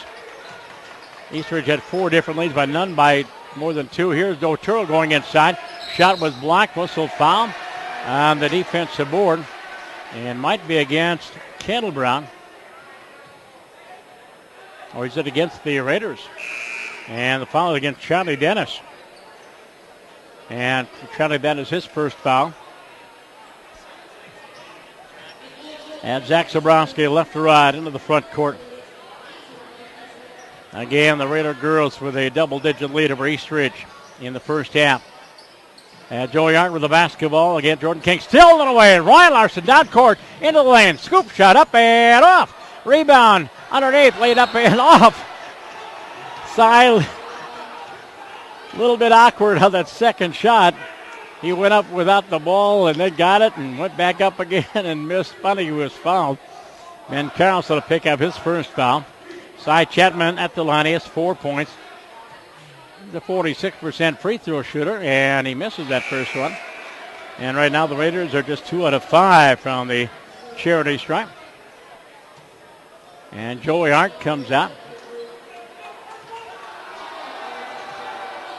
Speaker 1: East Ridge had 4 different leads, but none by more than 2. Here's Otero going inside. Shot was blocked. Whistle foul on the defensive board. And might be against Kendall Brown. Or is it against the Raiders? And the foul is against Charlie Dennis. And Charlie Dennis, his first foul. And Zach Zabrowski left to right into the front court. Again, the Raider girls with a double-digit lead over East Ridge in the first half. And Joey Hart with the basketball. Again, Jordan King still in the way. Ryan Larson down court into the lane. Scoop shot up and off. Rebound underneath, laid up and off. Side, a little bit awkward on that second shot. He went up without the ball and then got it and went back up again and missed. Funny, he was fouled. Ben Carlson will pick up his first foul. Cy Chapman at the line. He has 4 points. The 46% free throw shooter, and he misses that first one. And right now the Raiders are just 2 out of 5 from the charity stripe. And Joey Hart comes out.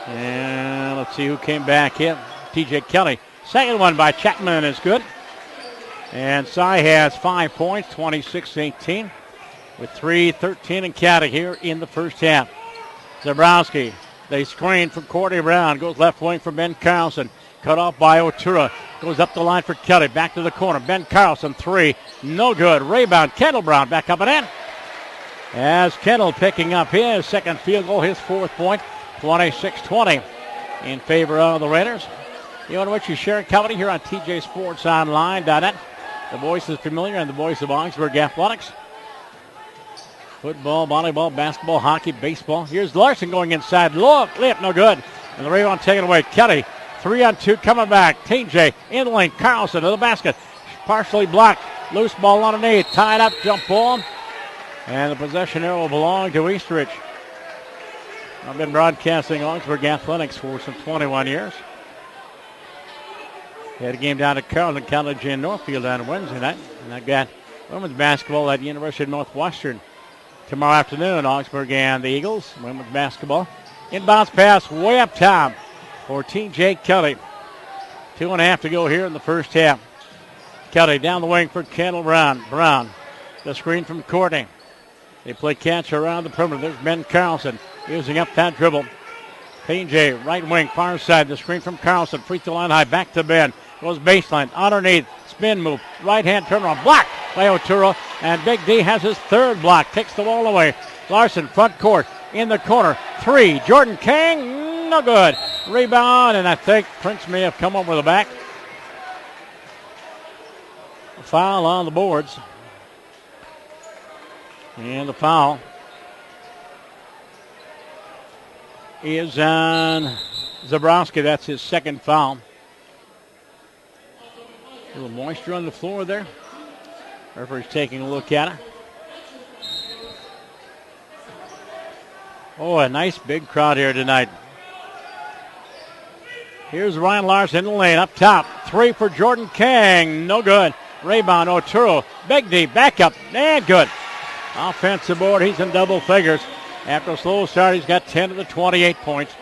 Speaker 1: And let's see who came back in. TJ Kelly. Second one by Chapman is good. And Cy has 5 points, 26-18, with 3:13 and counting here in the first half. Zabrowski, they screen from Courtney Brown. Goes left wing for Ben Carlson. Cut off by Otura. Goes up the line for Kelly. Back to the corner. Ben Carlson, 3. No good. Rebound. Kendall Brown back up and in. As Kendall picking up his second field goal, his 4th point, 26-20 in favor of the Raiders. You want to watch your share company here on TJSportsOnline.net. The voice is familiar and the voice of Augsburg Athletics. Football, volleyball, basketball, hockey, baseball. Here's Larson going inside. Layup, no good. And the rebound taken away. Kelly, 3-on-2 coming back. TJ in the lane. Carlson to the basket. Partially blocked. Loose ball underneath. Tied up, jump ball. And the possession arrow will belong to East Ridge. I've been broadcasting Augsburg Athletics for some 21 years. We had a game down at Carleton College in Northfield on Wednesday night. And I've got women's basketball at University of Northwestern tomorrow afternoon. Augsburg and the Eagles. Women's basketball. Inbounds pass way up top for T.J. Kelly. 2.5 to go here in the first half. Kelly down the wing for Kendall Brown. Brown, the screen from Courtney. They play catch around the perimeter. There's Ben Carlson using up that dribble. T.J. right wing, far side. The screen from Carlson. Free throw line high. Back to Ben. Goes baseline. Underneath. Spin move. Right hand turnaround. Blocked by Otero. And Big D has his 3rd block. Takes the ball away. Larson front court. In the corner. 3. Jordan King. No good. Rebound. And I think Prince may have come over the back. A foul on the boards. And the foul is on Zabrowski. That's his 2nd foul. A little moisture on the floor there. Referee's taking a look at it. Oh, a nice big crowd here tonight. Here's Ryan Larson in the lane up top. 3 for Jordan King. No good. Rebound, Otero. Big D, back up, and good. Offensive board, he's in double figures. After a slow start, he's got 10 of the 28 points.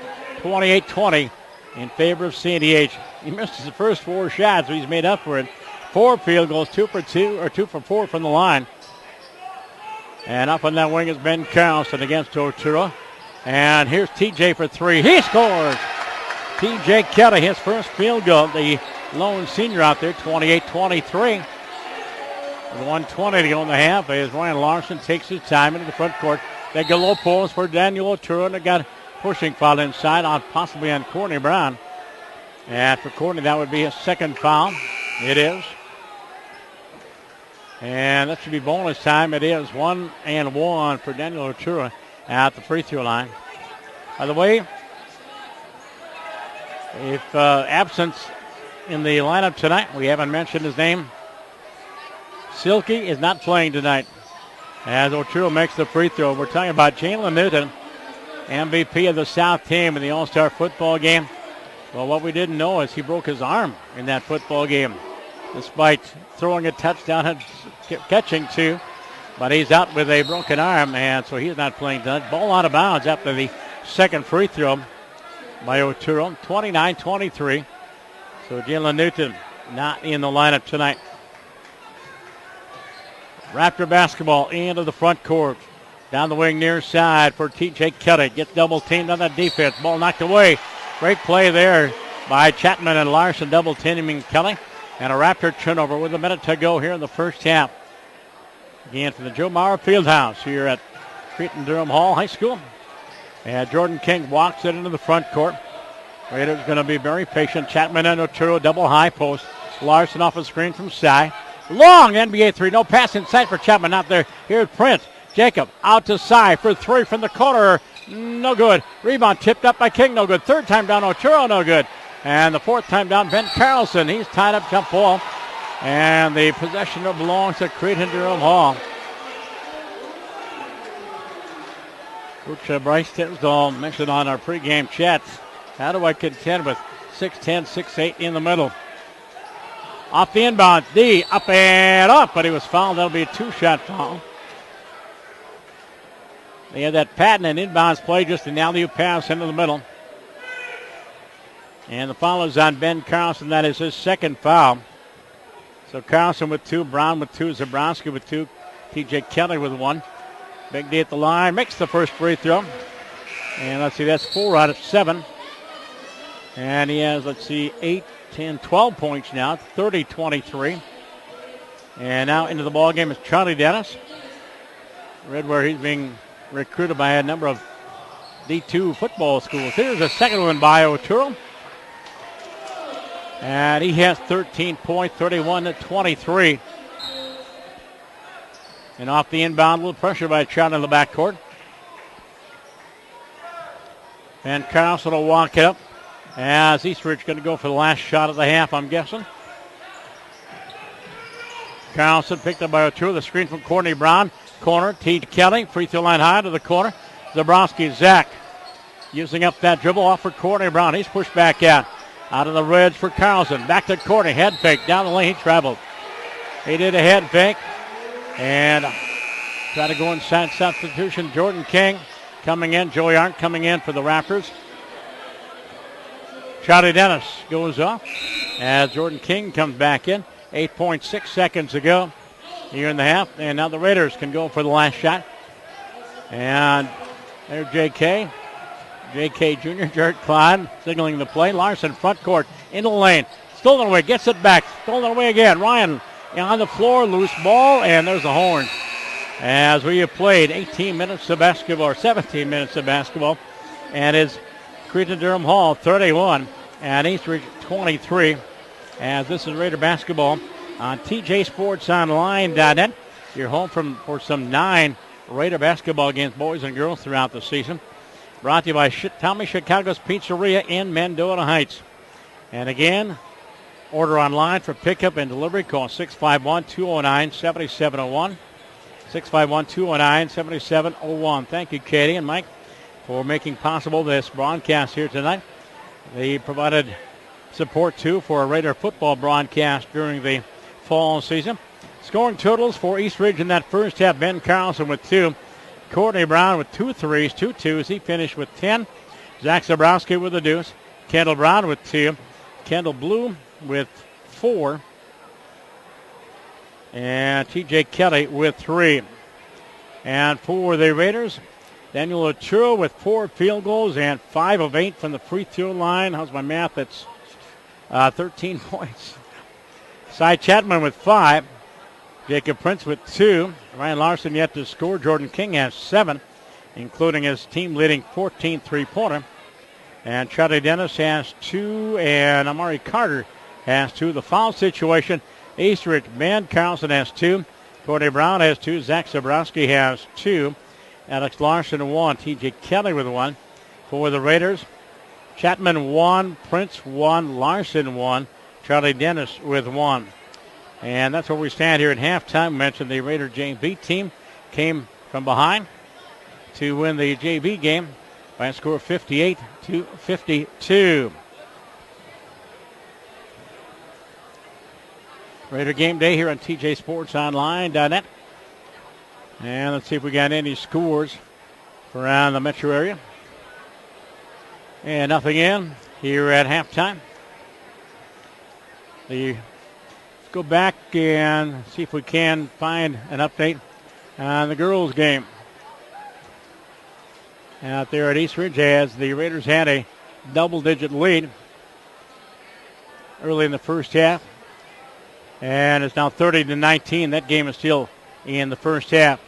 Speaker 1: 28-20 in favor of CDH. He missed his first 4 shots, so he's made up for it. 4 field goals, 2 for 4 from the line. And up on that wing is Ben Carlson against Otero. And here's TJ for 3. He scores! TJ Kelly, his first field goal. The lone senior out there, 28-23. With 1:20 to go in the half as Ryan Larson takes his time into the front court. They go low post for Daniel Otero, and they got pushing foul inside on possibly on Courtney Brown. And for Courtney, that would be his 2nd foul. It is. And that should be bonus time. It is 1-1 for Daniel Otura at the free throw line. By the way, if absence in the lineup tonight, we haven't mentioned his name. Silky is not playing tonight as Otura makes the free throw. We're talking about Jalen Newton, MVP of the South team in the All-Star football game. Well, what we didn't know is he broke his arm in that football game, despite throwing a touchdown and catching two. But he's out with a broken arm, and so he's not playing tonight. Ball out of bounds after the second free throw by Otura, 29-23. So Jalen Newton not in the lineup tonight. Raptor basketball into the front court. Down the wing near side for TJ Kelly. Gets double teamed on that defense. Ball knocked away. Great play there by Chapman and Larson double teaming Kelly. And a Raptor turnover with a minute to go here in the first half. Again from the Joe Mauer Fieldhouse here at Cretin-Derham Hall High School. And Jordan King walks it into the front court. Raiders going to be very patient. Chapman and Otero double high post. Larson off a screen from Sy. Long NBA three. No pass inside for Chapman. Out there. Here's Prince. Jacob out to Sy for three from the corner. No good. Rebound tipped up by King. No good. Third time down Otero. No good. And the fourth time down Ben Carlson. He's tied up jump ball. And the possession belongs to Cretin-Derham Hall. Coach Bryce Tesdahl mentioned on our pregame chat, how do I contend with 6'10", 6'8" in the middle? Off the inbound, D, up and up, but he was fouled. That'll be a two-shot foul. They had that patent and inbounds play, just an alley-oop pass into the middle. And the foul is on Ben Carlson. That is his second foul. So Carlson with two, Brown with two, Zabrowski with two, T.J. Kelly with one. Big D at the line, makes the first free throw. And let's see, that's 4 out of 7. And he has, 8, 10, 12 points now, 30-23. And now into the ballgame is Charlie Dennis. Read where he's being recruited by a number of D2 football schools. Here's the second one by Otero. And he has 13 points, 31-23. And off the inbound, a little pressure by Charlie in the backcourt. And Carlson will walk it up as East Ridge going to go for the last shot of the half, I'm guessing. Carlson picked up by Otero. The screen from Courtney Brown. Corner, T. Kelly. Free throw line high to the corner. Zabrowski, Zach using up that dribble off for Courtney Brown. He's pushed back out. Out of the reds for Carlson. Back to Courtney. Head fake. Down the lane. He traveled. He did a head fake. And try to go inside substitution. Jordan King coming in. Joey Arndt coming in for the Raptors. Charlie Dennis goes off as Jordan King comes back in. 8.6 seconds to go here in the half. And now the Raiders can go for the last shot. And there's J.K. J.K. Jr., Jerry Klein signaling the play. Larson front court into the lane. Stolen away, gets it back. Stolen away again. Ryan on the floor, loose ball, and there's the horn. As we have played 18 minutes of basketball, or 17 minutes of basketball, and it's Cretin-Derham Hall 31 and East Ridge 23. As this is Raider basketball on TJSportsOnline.net. You're home for some 9 Raider basketball games, boys and girls, throughout the season. Brought to you by Tommy Chicago's Pizzeria in Mendota Heights. And again, order online for pickup and delivery. Call 651-209-7701. 651-209-7701. Thank you, Katie and Mike, for making possible this broadcast here tonight. They provided support, too, for a Raider football broadcast during the fall season. Scoring totals for East Ridge in that first half. Ben Carlson with 2. Courtney Brown with 2 threes, 2 twos. He finished with 10. Zach Zabrowski with a deuce. Kendall Brown with 2. Kendall Blue with 4. And T.J. Kelly with 3. And for the Raiders, Daniel Otero with 4 field goals and 5 of 8 from the free throw line. How's my math? That's 13 points. Sy Chapman with 5. Jacob Prince with 2. Ryan Larson yet to score. Jordan King has 7, including his team-leading 14 three-pointer. And Charlie Dennis has 2, and Amari Carter has 2. The foul situation, East Ridge, Ben Carlson has 2. Courtney Brown has 2. Zach Zabrowski has 2. Alex Larson 1. TJ Kelly with 1. For the Raiders, Chapman 1. Prince 1. Larson 1. Charlie Dennis with 1. And that's where we stand here at halftime. I mentioned the Raider JV team came from behind to win the JV game by a score of 58-52. Raider game day here on TJSportsOnline.net. And let's see if we got any scores around the metro area. And nothing in here at halftime. Let's go back and see if we can find an update on the girls' game. Out there at East Ridge, as the Raiders had a double-digit lead early in the first half. And it's now 30-19. That game is still in the first half.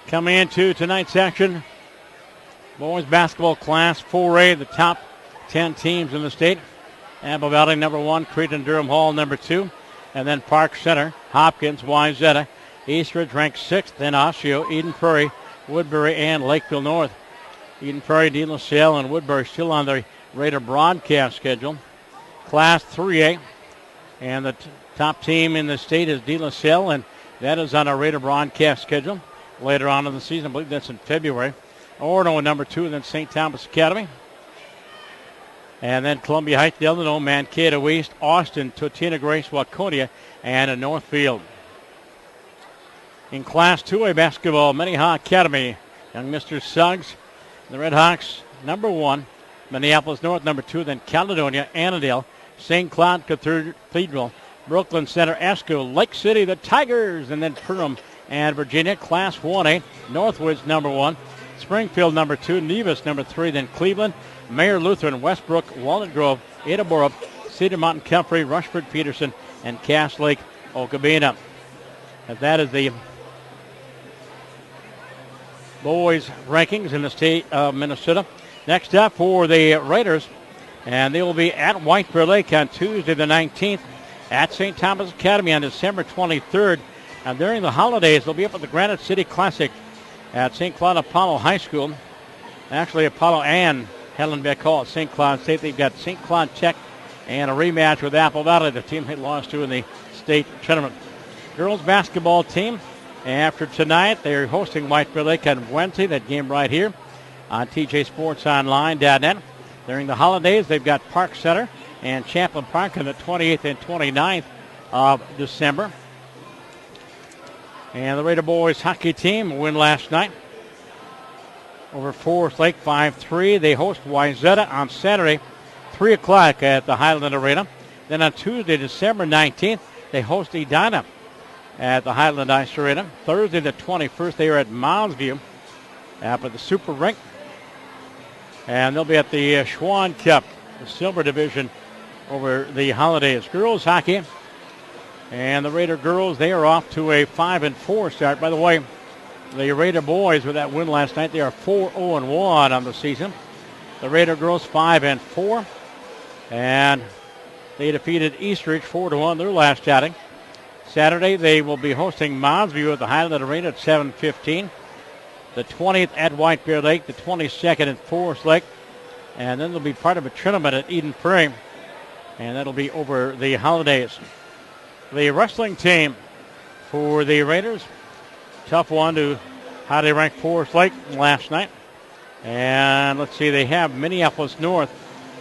Speaker 1: Coming into tonight's action, boys basketball class 4A, the top 10 teams in the state. Apple Valley number 1, Cretin-Derham Hall number 2, and then Park Center, Hopkins, Wayzata, East Ridge ranked 6th, then Osseo, Eden Prairie, Woodbury, and Lakeville North. Eden Prairie, De La Salle, and Woodbury still on the Raider broadcast schedule. Class 3A, and the top team in the state is De La Salle, and that is on our Raider broadcast schedule later on in the season. I believe that's in February. Orono number 2, and then St. Thomas Academy. And then Columbia Heights, Delano, Mankato East, Austin, Totina Grace, Waconia, and Northfield. In Class 2A basketball, Minnehaha Academy, young Mr. Suggs, the Red Hawks, number 1, Minneapolis North, number 2, then Caledonia, Annandale, St. Cloud Cathedral, Brooklyn Center, Esco, Lake City, the Tigers, and then Perham and Virginia. Class 1A, Northwoods, number 1, Springfield, number 2, Nevis, number 3, then Cleveland, Mayor Lutheran, Westbrook, Walnut Grove, Ada Borup, Cedar Mountain, Comfrey, Rushford, Peterson, and Cass Lake, Okabena. And that is the boys' rankings in the state of Minnesota. Next up for the Raiders, and they will be at White Bear Lake on Tuesday the 19th, at St. Thomas Academy on December 23rd. And during the holidays, they'll be up at the Granite City Classic at St. Cloud Apollo High School. Actually, Apollo and Helen Beck Hall at St. Cloud State. They've got St. Cloud Tech and a rematch with Apple Valley, the team they lost to in the state tournament. Girls basketball team, after tonight, they're hosting White Bear Lake on Wednesday. That game right here on TJSportsOnline.net. During the holidays, they've got Park Center and Champlin Park on the 28th and 29th of December. And the Raider boys hockey team win last night over Forest Lake 5-3. They host Wayzata on Saturday, 3 o'clock at the Highland Arena. Then on Tuesday, December 19th, they host Edina at the Highland Ice Arena. Thursday the 21st, they are at Mounds View up at the Super Rink. And they'll be at the Schwann Cup, the Silver Division, over the holidays. Girls hockey. And the Raider girls, they are off to a 5-4 start. By the way, the Raider boys, with that win last night, they are 4-0-1 on the season. The Raider girls 5-4. And they defeated East Ridge 4-1 their last outing. Saturday, they will be hosting Monsview at the Highland Arena at 7:15. The 20th at White Bear Lake, the 22nd at Forest Lake. And then they'll be part of a tournament at Eden Prairie. And that'll be over the holidays. The wrestling team for the Raiders, tough one to highly ranked Forest Lake last night. And let's see, they have Minneapolis North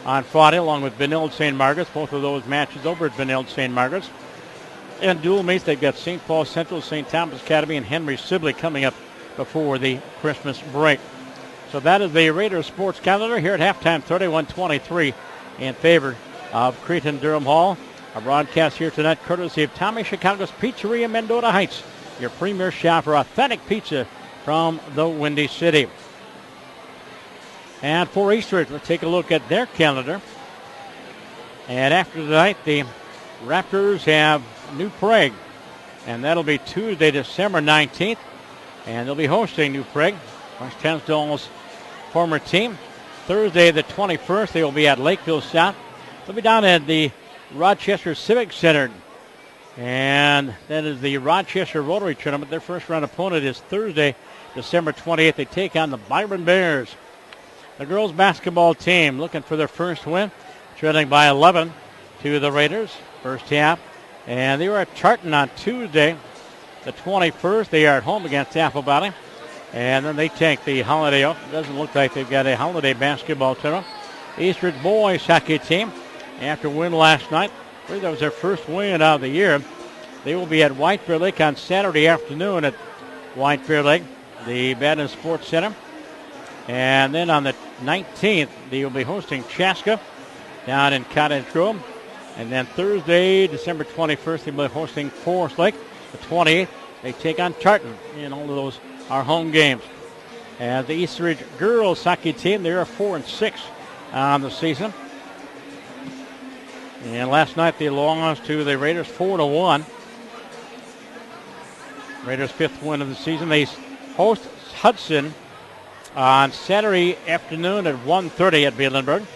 Speaker 1: on Friday along with Benilde St. Margaret's. Both of those matches over at Benilde St. Margaret's. And dual meets, they've got St. Paul Central, St. Thomas Academy, and Henry Sibley coming up before the Christmas break. So that is the Raiders sports calendar here at halftime, 31-23 in favor of Cretin-Derham Hall. Our broadcast here tonight courtesy of Tommy Chicago's Pizzeria Mendota Heights, your premier shop for authentic pizza from the Windy City. And for East Ridge, let's take a look at their calendar. And after tonight, the Raptors have New Prague, and that'll be Tuesday, December 19th. And they'll be hosting New Prague, Bryce Tesdahl's former team. Thursday the 21st, they will be at Lakeville South. They'll be down at the Rochester Civic Center. And that is the Rochester Rotary Tournament. Their first round opponent is Thursday, December 28th. They take on the Byron Bears. The girls basketball team looking for their first win, trailing by 11 to the Raiders, first half. And they were at Charlton on Tuesday, the 21st. They are at home against Apple Valley. And then they take the holiday off. It doesn't look like they've got a holiday basketball tournament. East Ridge boys hockey team, after a win last night, I believe that was their first win of the year. They will be at White Bear Lake on Saturday afternoon at White Bear Lake, the Badin Sports Center. And then on the 19th, they will be hosting Chaska down in Cottage Grove. And then Thursday, December 21st, they will be hosting Forest Lake. The 28th, they take on Tartan. And all of those are home games. And the East Ridge girls hockey team, they are 4-6 on the season. And last night they lost to the Raiders 4-1. Raiders' 5th win of the season. They host Hudson on Saturday afternoon at 1:30 at Bielenberg.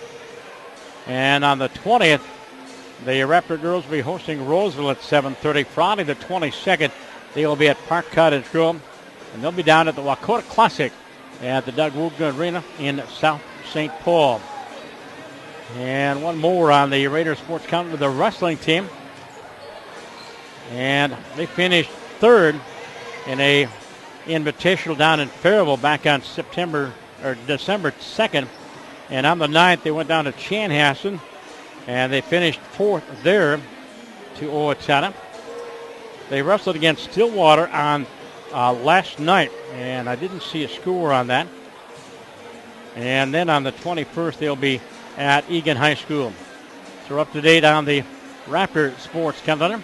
Speaker 1: And on the 20th, the Raptor girls will be hosting Roseville at 7:30. Friday the 22nd, they will be at Park Cottage Grove. And they'll be down at the Wakota Classic at the Doug Woogner Arena in South St. Paul. And one more on the Raiders sports calendar, the wrestling team. And they finished third in a invitational down in Faribault back on December 2nd. And on the 9th, they went down to Chanhassen, and they finished fourth there to Owatonna. They wrestled against Stillwater on last night, and I didn't see a score on that. And then on the 21st, they'll be at Egan High School. So we're up to date on the Raptor sports calendar.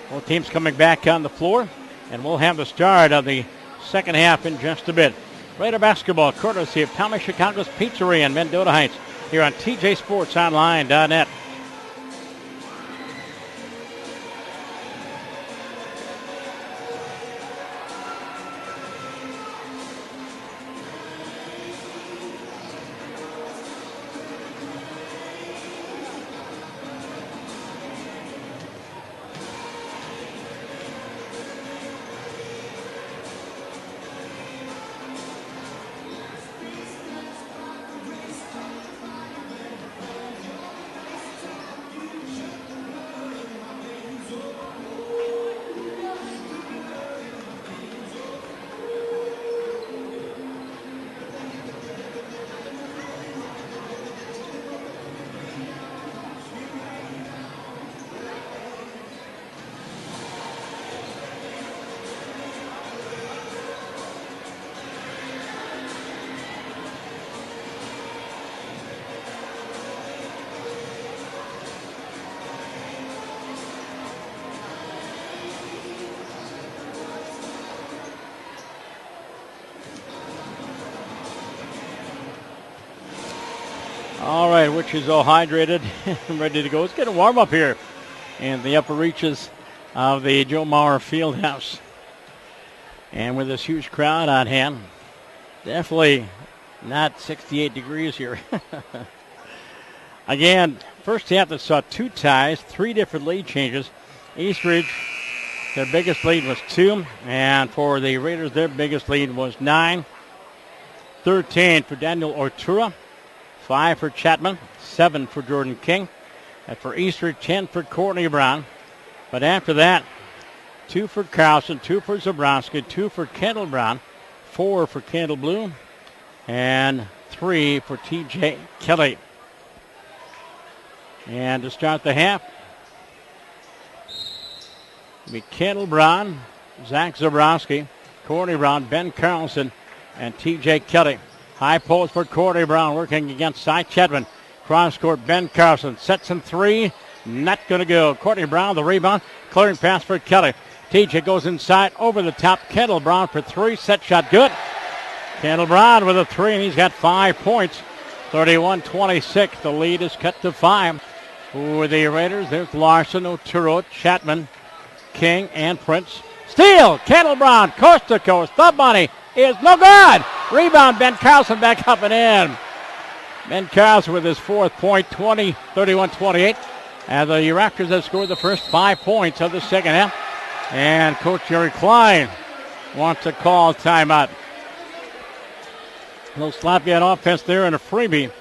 Speaker 1: Both teams coming back on the floor, and we'll have the start of the second half in just a bit. Raider basketball, courtesy of Tommy Chicago's Pizzeria in Mendota Heights, here on TJSportsOnline.net. All right, which is all hydrated and ready to go. It's getting warm up here in the upper reaches of the Joe Mauer Fieldhouse. And with this huge crowd on hand, definitely not 68 degrees here. Again, first half that saw two ties, three different lead changes. East Ridge, their biggest lead was 2, and for the Raiders, their biggest lead was 9. 13 for Daniel Ortura. 5 for Chapman, 7 for Jordan King. And for East Ridge, 10 for Courtney Brown. But after that, 2 for Carlson, 2 for Zabrowski, 2 for Kendall Brown, 4 for Kendall Blue, and 3 for TJ Kelly. And to start the half, it'll be Kendall Brown, Zach Zabrowski, Courtney Brown, Ben Carlson, and TJ Kelly. High post for Courtney Brown working against Cy Chapman. Cross court, Ben Carlson sets in 3. Not going to go. Courtney Brown, the rebound. Clearing pass for Kelly. TJ goes inside over the top. Kendall Brown for 3. Set shot good. Kendall Brown with a 3, and he's got 5 points. 31-26. The lead is cut to 5 for the Raiders. There's Larson, Otero, Chapman, King, and Prince. Steal. Kendall Brown, coast to coast. The bunny is no good. Rebound, Ben Carlson back up and in. Ben Carlson with his 4th point, 31-28. And the Raptors have scored the first 5 points of the second half. And Coach Jerry Klein wants to call timeout. A little sloppy on offense there and a freebie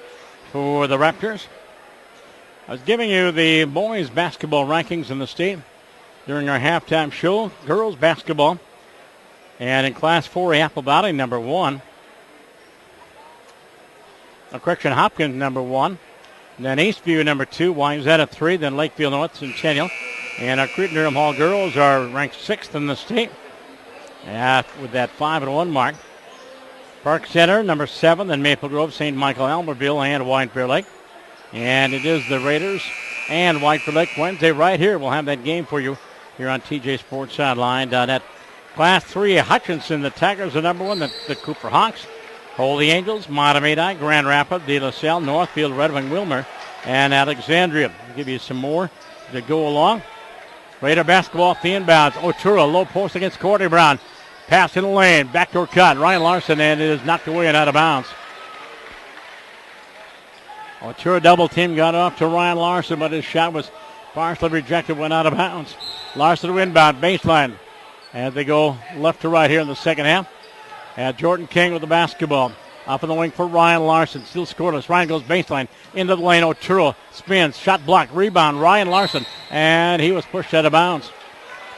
Speaker 1: for the Raptors. I was giving you the boys basketball rankings in the state during our halftime show. Girls basketball. And in Class 4, Apple Valley, number 1. Hopkins, number 1. Then Eastview, number 2. Wayzata, 3. Then Lakeville North, Centennial. And our Cretin-Derham Hall girls are ranked 6th in the state with that 5-1 mark. Park Center, number 7. Then Maple Grove, St. Michael, Albertville, and White Bear Lake. And it is the Raiders and White Bear Lake Wednesday right here. We'll have that game for you here on TJSportsOnline.net. Class 3, Hutchinson, the Tigers are number 1. The Cooper Hawks, Holy Angels, Matamidi, Grand Rapids, De La Salle, Northfield, Red Wing, Wilmer, and Alexandria. I'll give you some more to go along. Raider basketball off the inbounds. Otura, low post against Courtney Brown. Pass in the lane, backdoor cut. Ryan Larson, and it is knocked away and out of bounds. Otura double team got off to Ryan Larson, but his shot was partially rejected, went out of bounds. Larson to inbound, baseline. As they go left to right here in the second half. And Jordan King with the basketball. Up in the wing for Ryan Larson. Still scoreless. Ryan goes baseline into the lane. Otura spins. Shot blocked. Rebound. Ryan Larson. And he was pushed out of bounds.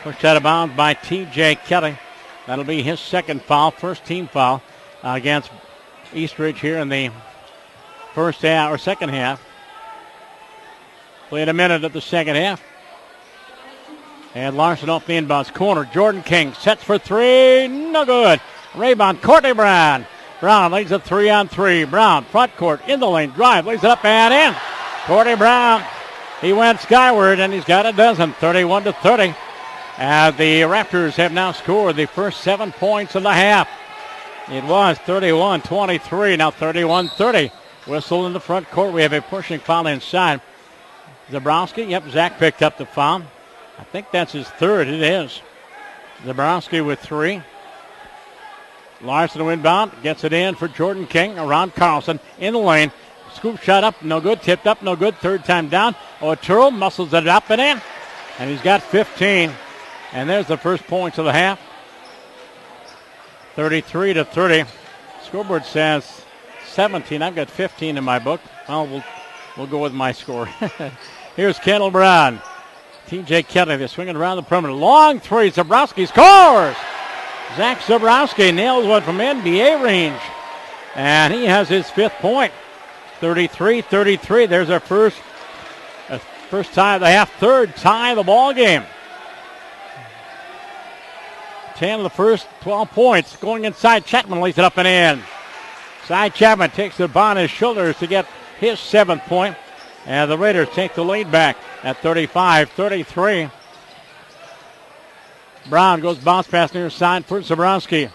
Speaker 1: Pushed out of bounds by T.J. Kelly. That'll be his second foul. First team foul against East Ridge here in the first half or second half. Played a minute of the second half. And Larson off the inbounds corner. Jordan King sets for 3. No good. Rebound. Courtney Brown. Brown lays a 3-on-3. Brown front court in the lane. Drive. Lays it up and in. Courtney Brown. He went skyward and he's got a dozen. 31-30. And the Raptors have now scored the first 7 points of the half. It was 31-23. Now 31-30. Whistle in the front court. We have a pushing foul inside. Zabrowski. Yep, Zach picked up the foul. I think that's his third. It is. Zabrowski with 3. Larson to inbound. Gets it in for Jordan King. Around Carlson. In the lane. Scoop shot up. No good. Tipped up. No good. Third time down. O'Toole muscles it up and in. And he's got 15. And there's the first points of the half. 33-30. Scoreboard says 17. I've got 15 in my book. Well, we'll go with my score. Here's Kendall Brown. T.J. Kelly, they're swinging around the perimeter. Long 3. Zabrowski scores. Zach Zabrowski nails one from NBA range. And he has his 5th point. 33-33. There's our first tie of the half. Third tie of the ball game. 10 of the first 12 points. Going inside, Chapman lays it up and in. Cy Chapman takes it on his shoulders to get his 7th point. And the Raiders take the lead back at 35-33. Brown goes bounce pass near side for Zabrowski.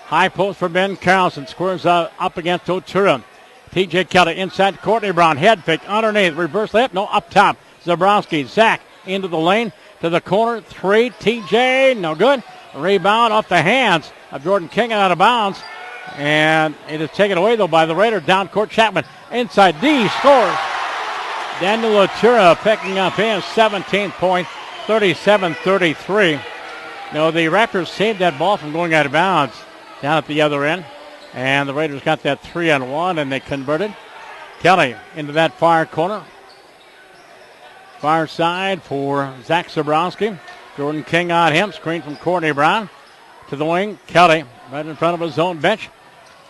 Speaker 1: High post for Ben Carlson. Squares up against Otura. T.J. Kelly inside Courtney Brown. Head fake underneath. Reverse left. No, up top. Zabrowski. Zach into the lane. To the corner. 3. T.J. No good. Rebound off the hands of Jordan King and out of bounds. And it is taken away, though, by the Raiders. Down court, Chapman. Inside D. Scores. Daniel Otura picking up his 17th point. 37-33. No, the Raptors saved that ball from going out of bounds down at the other end. And the Raiders got that 3-on-1, and they converted. Kelly into that far corner. Far side for Zach Zabrowski. Jordan King on him. Screen from Courtney Brown. To the wing, Kelly right in front of his own bench.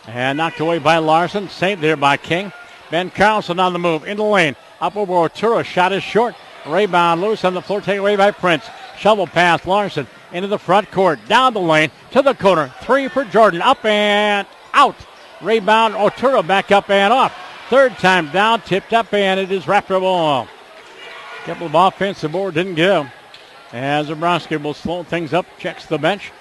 Speaker 1: And knocked away by Larson. Saved there by King. Ben Carlson on the move. In the lane. Up over Otura. Shot is short. Rebound loose on the floor. Taken away by Prince. Shovel pass Larson into the front court. Down the lane to the corner. 3 for Jordan. Up and out. Rebound Otura back up and off. Third time down. Tipped up and it is Raptor ball. Couple of offensive board didn't go. As Zabrowski will slow things up. Checks the bench.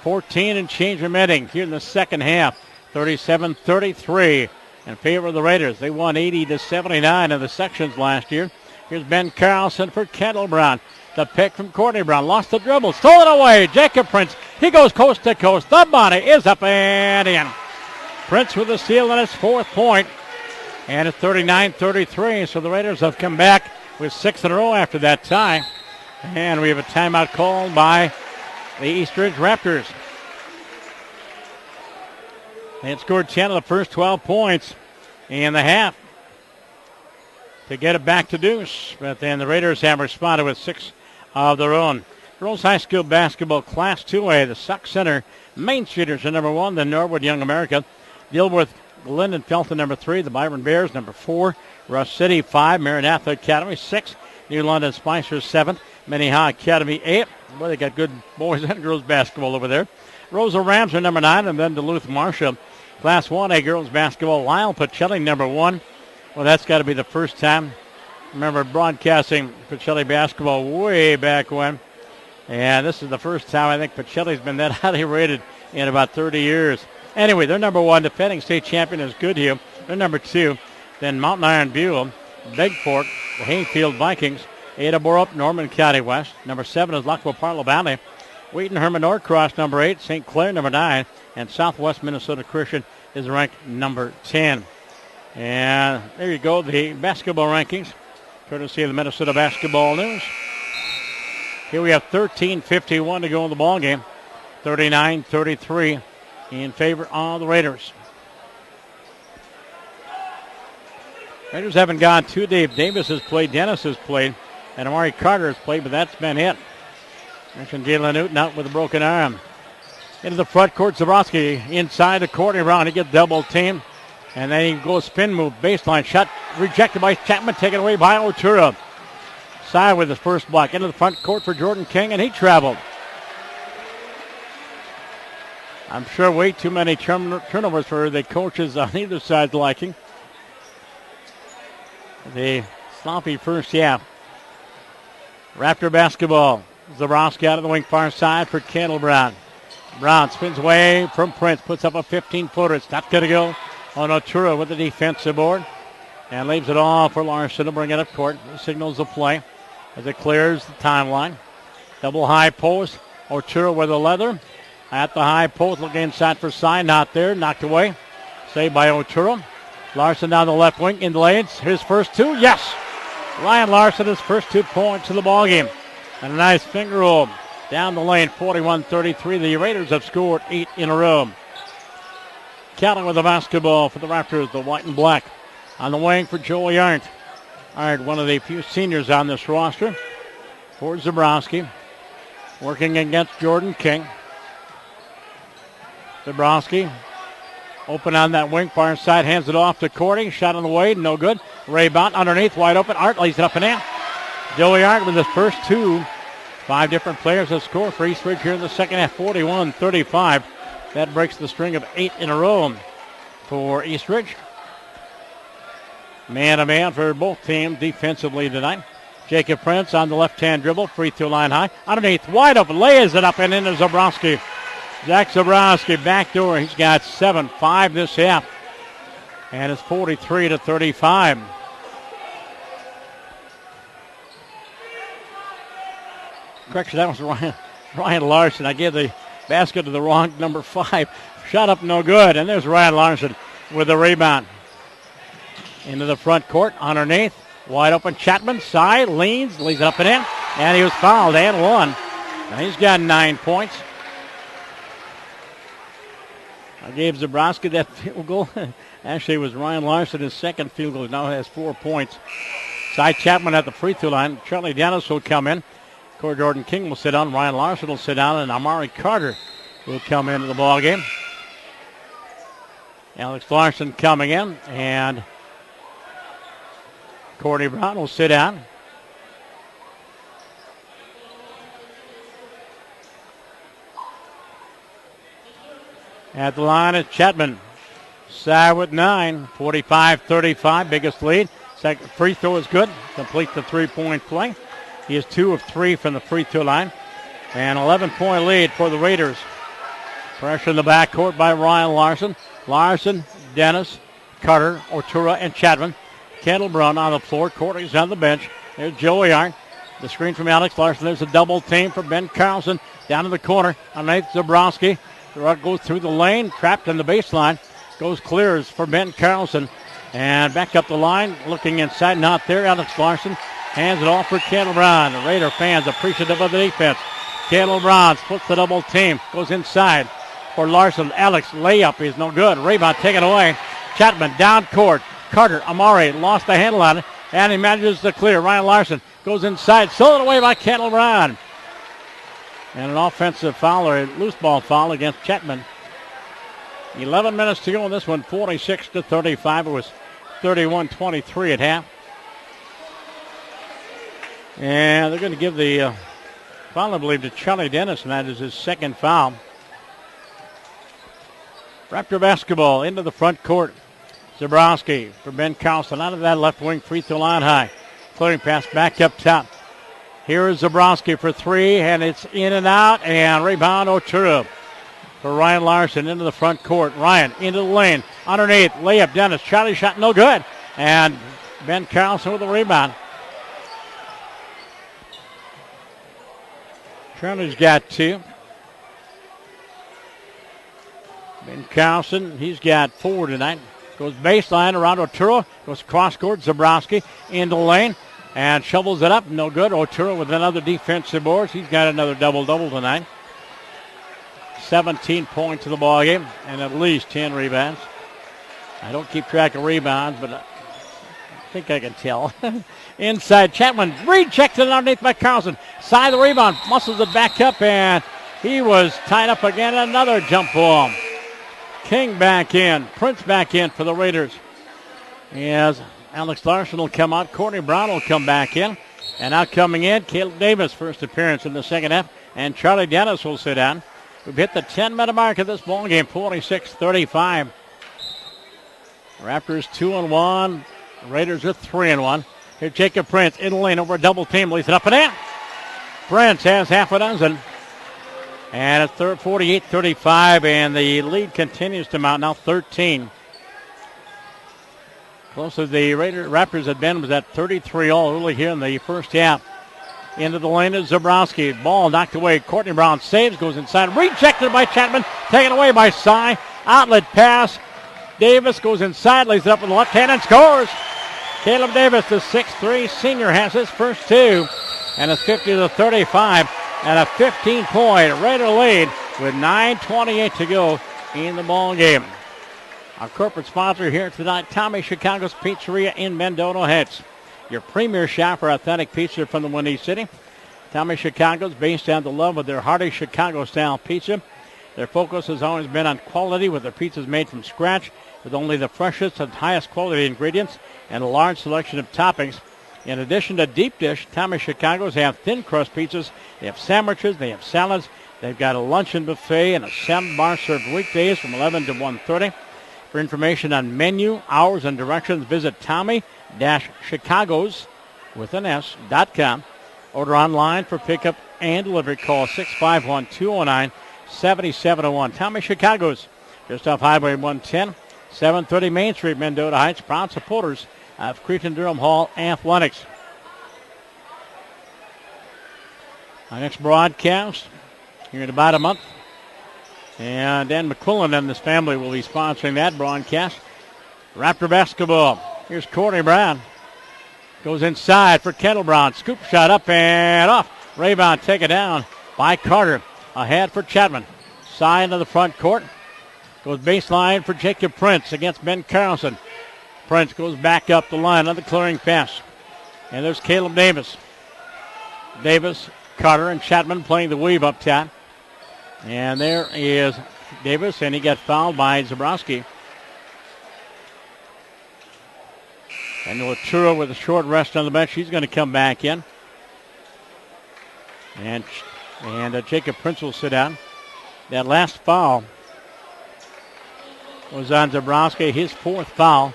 Speaker 1: 14 and change remaining here in the second half. 37-33 in favor of the Raiders. They won 80-79 in the sections last year. Here's Ben Carlson for Kendall Brown. The pick from Courtney Brown. Lost the dribble. Stole it away. Jacob Prince. He goes coast to coast. The body is up and in. Prince with the steal on his 4th point. And it's 39-33. So the Raiders have come back with 6 in a row after that tie. And we have a timeout called by the East Ridge Raptors. They had scored 10 of the first 12 points in the half to get it back to deuce. But then the Raiders have responded with 6 of their own. Girls High School Basketball Class 2A. The Sauk Center Main Streeters are number 1. The Norwood Young America. Dilworth Linden Felton number 3. The Byron Bears number 4. Rush City 5. Maranatha Academy 6. New London Spicers 7. Minnehaha Academy 8. Boy, they got good boys and girls basketball over there. Rosa Rams are number 9. And then Duluth Marshall. Class 1A girls basketball. Lyle Pacelli number 1. Well, that's got to be the first time. I remember broadcasting Pacelli basketball way back when. And this is the first time I think Pacelli's been that highly rated in about 30 years. Anyway, they're number 1. Defending state champion is Goodhue. They're number 2. Then Mountain Iron Buell, Bigford, the Hayfield Vikings, Ada Borup, Norman County West. Number 7 is Lockville Parlow Valley. Wheaton Herman Norcross, number 8. St. Clair, number 9. And Southwest Minnesota Christian is ranked number 10. And there you go, the basketball rankings, courtesy of the Minnesota Basketball News. Here we have 13:51 to go in the ball game. 39-33 in favor of the Raiders. Raiders haven't gone too deep. Davis has played, Dennis has played, and Amari Carter has played, but that's been it. Mentioned Jalen Newton out with a broken arm. Into the front court, Zabrowski inside to Courtney Brown. He gets double teamed. And then he goes spin move, baseline shot rejected by Chapman, taken away by Otura. Side with his first block into the front court for Jordan King, and he traveled. I'm sure way too many turnovers for the coaches on either side's liking. The sloppy first half. Raptor basketball. Zabrowski out of the wing far side for Kendall Brown. Brown spins away from Prince, puts up a 15-footer. It's not going to go on Otura with the defensive board. And leaves it all for Larson to bring it up court. He signals the play as it clears the timeline. Double high post. Otura with a leather. At the high post, looking inside for Sign. Not there. Knocked away. Saved by Otura. Larson down the left wing in the lanes. His first 2. Yes! Ryan Larson, his first 2 points of the ballgame. And a nice finger roll down the lane. 41-33. The Raiders have scored 8 in a row. Counting with the basketball for the Raptors, the white and black. On the wing for Joey Arndt. Arndt, one of the few seniors on this roster. For Zabrowski. Working against Jordan King. Zabrowski. Open on that wing, far side, hands it off to Cordy. Shot on the way, no good. Rebound underneath, wide open. Arndt lays it up and in. Joey Arndt with his first 2. 5 different players have scored for East Ridge here in the second half, 41-35. That breaks the string of 8 in a row for East Ridge. Man-to-man for both teams defensively tonight. Jacob Prince on the left-hand dribble, free throw line high. Underneath, wide open, lays it up and into Zabrowski. Zach Zabrowski backdoor. He's got 7, 5 this half. And it's 43-35. Correction, that was Ryan Larson. I gave the basket to the wrong number 5. Shot up no good. And there's Ryan Larson with the rebound. Into the front court, underneath. Wide open Chapman, side, leans, it up and in. And he was fouled and won. And he's got 9 points. I gave Zabrowski that field goal. Actually, it was Ryan Larson, his second field goal. Now has 4 points. Cy Chapman at the free throw line. Charlie Dennis will come in. Corey Jordan King will sit down. Ryan Larson will sit down. And Amari Carter will come into the ball game. Alex Larson coming in. And Courtney Brown will sit down. At the line is Chapman. Side with 9, 45-35, biggest lead. Second free throw is good. Complete the three-point play. He is 2 of 3 from the free throw line. And 11-point lead for the Raiders. Pressure in the backcourt by Ryan Larson. Larson, Dennis, Carter, Otura, and Chapman. Kendall Brown on the floor. Courtney's on the bench. There's Joey Arn. The screen from Alex Larson. There's a double team for Ben Carlson. Down to the corner. Underneath Zabrowski. The run goes through the lane. Trapped in the baseline. Goes clears for Ben Carlson. And back up the line. Looking inside. Not there. Alex Larson hands it off for Caleb Brown. The Raider fans appreciative of the defense. Caleb Brown splits the double team. Goes inside for Larson. Alex layup is no good. Rebound taken away. Chapman down court. Carter Amari lost the handle on it. And he manages to clear. Ryan Larson goes inside. Stolen away by Caleb Brown. And an offensive foul or a loose ball foul against Chapman. 11 minutes to go in this one. 46-35. It was 31-23 at half. And they're going to give the foul, I believe, to Charlie Dennis, and that is his second foul. Raptor basketball into the front court. Zabrowski for Ben Carlson out of that left wing, free throw line high. Clearing pass back up top. Here is Zabrowski for three, and it's in and out, and rebound Oturu for Ryan Larson into the front court. Ryan into the lane, underneath, layup Dennis. Charlie shot no good, and Ben Carlson with the rebound. Charlie's got two. Ben Carlson, he's got four tonight. Goes baseline around Oturu. Goes cross court. Zabrowski into the lane and shovels it up. No good. Oturu with another defensive board. He's got another double-double tonight. 17 points to the ball game and at least 10 rebounds. I don't keep track of rebounds, but I think I can tell. Inside, Chapman rejected underneath by Carlson. Side of the rebound, muscles it back up, and he was tied up again. Another jump ball. King back in. Prince back in for the Raiders. As Alex Larson will come out. Courtney Brown will come back in. And out coming in, Caleb Davis, first appearance in the second half. And Charlie Dennis will sit down. We've hit the 10-minute mark of this ball game, 46-35. Raptors 2-1. Raiders are 3-1. Here Jacob Prince in the lane over a double team. Leads it up and in. Prince has half a dozen. And it's 48-35, and the lead continues to mount, now 13. Closest the Raptors had been was at 33 all early here in the first half. Into the lane is Zabrowski. Ball knocked away. Courtney Brown saves, goes inside. Rejected by Chapman. Taken away by Sy. Outlet pass. Davis goes inside, lays it up with the left hand and scores. Caleb Davis, the 6'3 senior, has his first two. And it's 50-35. And a 15-point Raider lead with 9:28 to go in the ball game. Our corporate sponsor here tonight, Tommy Chicago's Pizzeria in Mendota Heights. Your premier shop for authentic pizza from the Windy City. Tommy Chicago's based on the love of their hearty Chicago-style pizza. Their focus has always been on quality with their pizzas made from scratch with only the freshest and highest quality ingredients and a large selection of toppings. In addition to deep dish, Tommy Chicago's have thin crust pizzas. They have sandwiches. They have salads. They've got a luncheon buffet and a salad bar served weekdays from 11 to 1:30. For information on menu, hours, and directions, visit Tommy-Chicagos.com. Order online for pickup and delivery. Call 651-209-7701. Tommy Chicago's, just off Highway 110, 730 Main Street, Mendota Heights. Proud supporters of Cretin-Derham Hall Athletics. Our next broadcast here in about a month. And Dan McQuillan and his family will be sponsoring that broadcast. Raptor basketball. Here's Courtney Brown. Goes inside for Kendall Brown. Scoop shot up and off. Rebound taken down by Carter. Ahead for Chapman. Side of the front court. Goes baseline for Jacob Prince against Ben Carlson. Prince goes back up the line on the clearing pass. And there's Caleb Davis. Davis, Carter, and Chapman playing the weave up top. And there is Davis, and he got fouled by Zabrowski. And Oturu with a short rest on the bench. He's going to come back in. And Jacob Prince will sit down. That last foul was on Zabrowski, his fourth foul.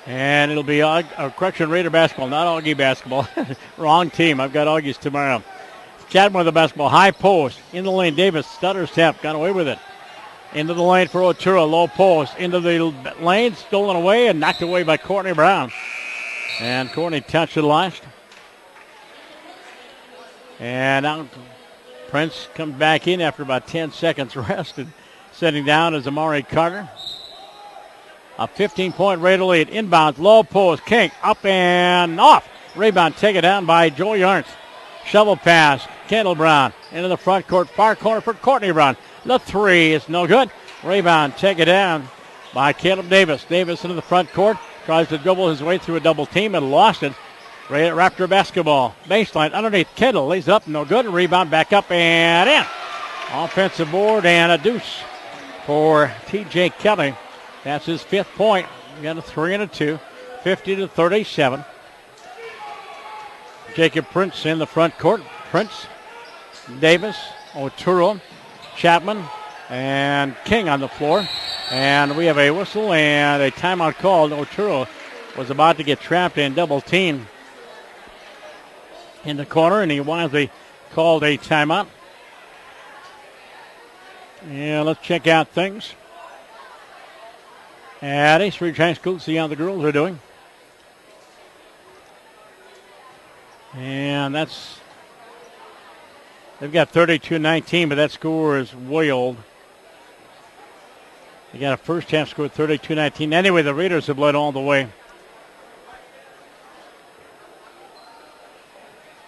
Speaker 1: And it'll be Raider basketball, not Augie basketball. Wrong team. I've got Augies tomorrow. Chapman with the basketball. High post. In the lane. Davis. Stutter step. Got away with it. Into the lane for Oturo, low post. Into the lane, stolen away and knocked away by Courtney Brown. And Courtney touched it last. And now Prince comes back in after about 10 seconds rest. And sitting down is Amari Carter. A 15-point Raider lead. Inbounds, low post. King up and off. Rebound taken down by Joey Arntz. Shovel pass. Kendall Brown into the front court. Far corner for Courtney Brown. The three is no good. Rebound taken down by Caleb Davis. Davis into the front court. Tries to dribble his way through a double team and lost it. Raptor basketball. Baseline underneath. Kendall lays it up. No good. Rebound back up and in. Offensive board and a deuce for T.J. Kelly. That's his 5th point. We got a 3 and a 2. 50-37. Jacob Prince in the front court. Prince, Davis, Oturo, Chapman, and King on the floor. And we have a whistle and a timeout called. Oturo was about to get trapped in double team in the corner, and he wisely called a timeout. And let's check out things at East Ridge High School, see how the girls are doing. And they've got 32-19, but that score is way old. They got a first half score 32-19. Anyway, the Raiders have led all the way.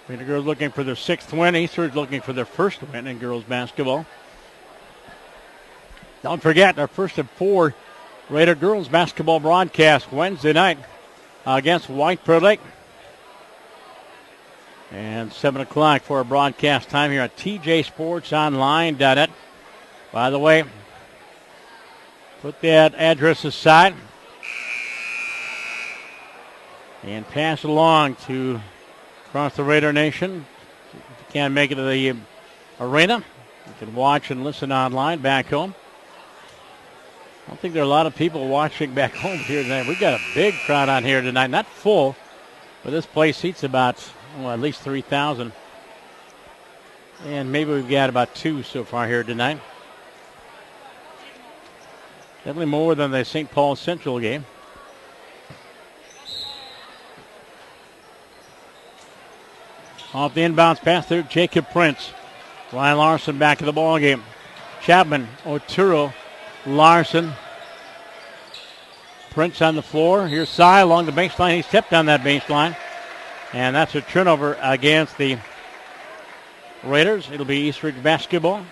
Speaker 1: The girls looking for their 6th win. East Ridge looking for their 1st win in girls basketball. Don't forget, our first of 4 Raider girls basketball broadcast Wednesday night against White Pearl Lake. And 7 o'clock for a broadcast time here at tjsportsonline.net. By the way, put that address aside and pass it along to across the Raider Nation. If you can't make it to the arena, you can watch and listen online back home. I don't think there are a lot of people watching back home here tonight. We've got a big crowd on here tonight. Not full, but this place seats about at least 3,000. And maybe we've got about 2 so far here tonight. Definitely more than the St. Paul Central game. Off the inbounds pass there, Jacob Prince. Ryan Larson back in the ball game. Chapman, Oturo, Larson. Prince on the floor. Here's Sy along the baseline. He stepped on that baseline. And that's a turnover against the Raiders. It'll be East Ridge basketball.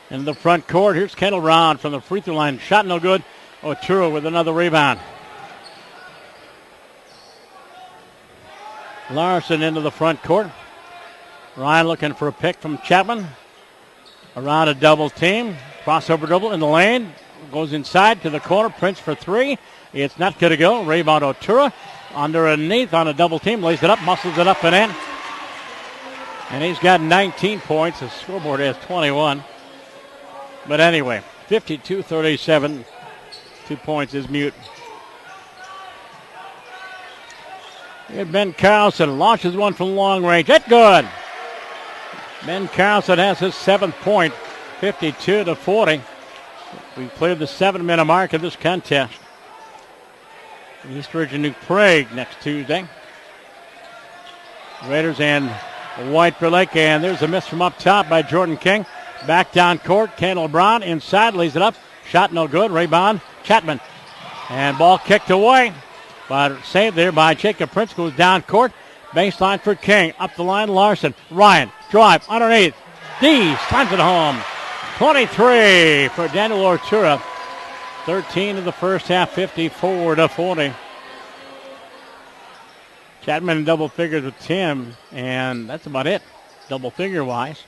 Speaker 1: In the front court, here's Kendall Brown from the free throw line. Shot no good. Oturo with another rebound. Larson into the front court. Ryan looking for a pick from Chapman. Around a double team. Crossover dribble in the lane. Goes inside to the corner. Prince for 3. It's not going to go. Rebound Oturo. Underneath on a double team. Lays it up. Muscles it up and in. And he's got 19 points. His scoreboard has 21. But anyway, 52-37. 2 points is mute. Here's Ben Carlson. Launches one from long range. That's good. Ben Carlson has his 7th point. 52-40. We've cleared the 7-minute mark of this contest. East Ridge and New Prague next Tuesday. Raiders and White Bear Lake. And there's a miss from up top by Jordan King. Back down court. Kendall Brown inside. Lays it up. Shot no good. Rebound. Chapman. And ball kicked away. But saved there by Jacob Prince. Goes down court. Baseline for King. Up the line. Larson. Ryan. Drive. Underneath. D. Slams it home. 23 for Daniel Ortura. 13 in the first half. 54-40. Chapman in double figures with Tim. And that's about it. Double figure wise.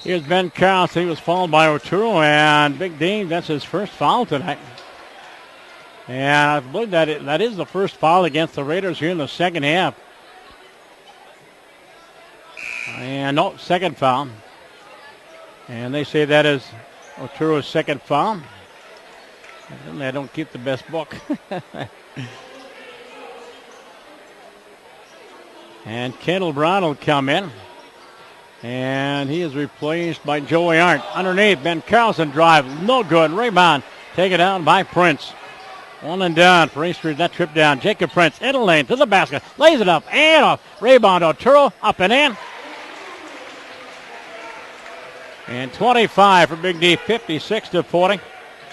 Speaker 1: Here's Ben Carlson. He was fouled by Oturo. And Big Dean, that's his first foul tonight. And I believe that is the first foul against the Raiders here in the second half. And no, second foul. And they say that is Oturo's second foul. I don't keep the best book. And Kendall Brown will come in. And he is replaced by Joey Arndt. Underneath, Ben Carlson drive. No good. Rebound. Taken down by Prince. One and down for East Ridge. That trip down. Jacob Prince in the lane to the basket. Lays it up and off. Rebound Otero. Up and in. And 25 for Big D. 56-40.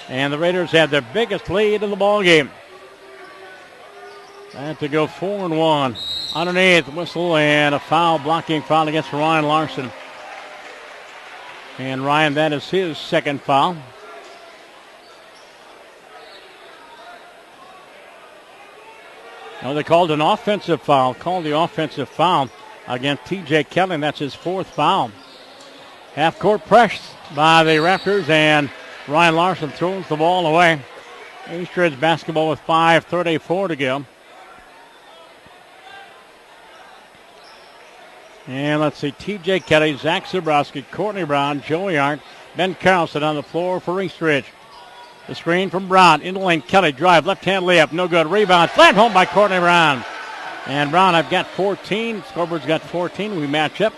Speaker 1: And the Raiders have their biggest lead in the ball game. And to go 4-1. Underneath, whistle and a foul, blocking foul against Ryan Larson. And Ryan, that is his second foul. Now they called an offensive foul. Called the offensive foul against T.J. Kelly. That's his fourth foul. Half-court press by the Raptors, and Ryan Larson throws the ball away. East Ridge basketball with 5:34 to go. And let's see, T.J. Kelly, Zach Zabrowski, Courtney Brown, Joey Arndt, Ben Carlson on the floor for East Ridge. The screen from Brown, in the lane, Kelly, drive, left-hand layup, no good, rebound, flat home by Courtney Brown. And Brown, I've got 14, scoreboard's got 14, we match up.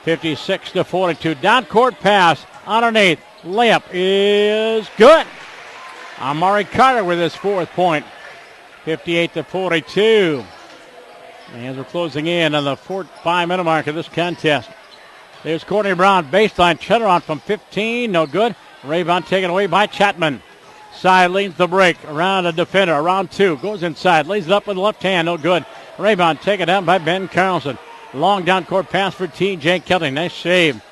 Speaker 1: 56-42, down court pass, underneath, layup is good. Amari Carter with his fourth point, 58-42. As we're closing in on the 5-minute mark of this contest. There's Courtney Brown, baseline, Cheddar on from 15, no good. Rebound taken away by Chapman. Side leads the break, around a defender, around two, goes inside, lays it up with the left hand, no good. Rebound taken down by Ben Carlson. Long down court pass for T.J. Kelly, nice save.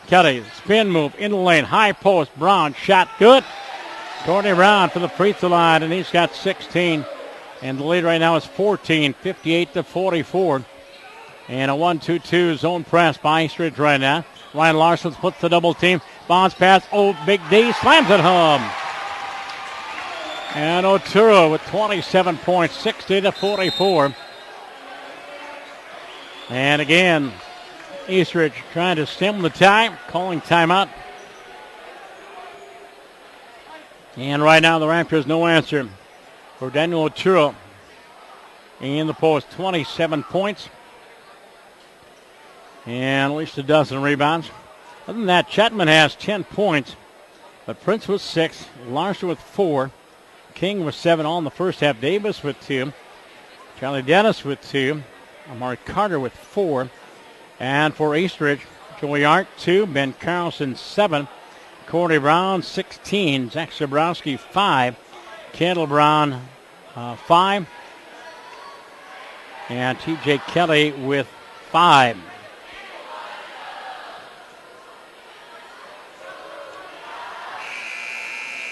Speaker 1: Kelly, spin move, in the lane, high post, Brown, shot good. Courtney Brown for the free throw line, and he's got 16. And the lead right now is 14, 58-44. And a 1-2-2 zone press by East Ridge right now. Ryan Larson puts the double team. Bounce pass. Oh, Big D slams it home. And Otero with 27 points, 60-44. And again, East Ridge trying to stem the tide, calling timeout. And right now the Raptors no answer for Daniel Otero in the post. 27 points and at least a dozen rebounds. Other than that, Chapman has 10 points, but Prince with 6, Larson with 4, King with 7 all in the first half, Davis with 2, Charlie Dennis with 2, Amari Carter with 4, and for East Ridge, Joey Arndt 2, Ben Carlson 7, Courtney Brown 16, Zach Zabrowski 5, Kendall Brown 5, and T.J. Kelly with 5.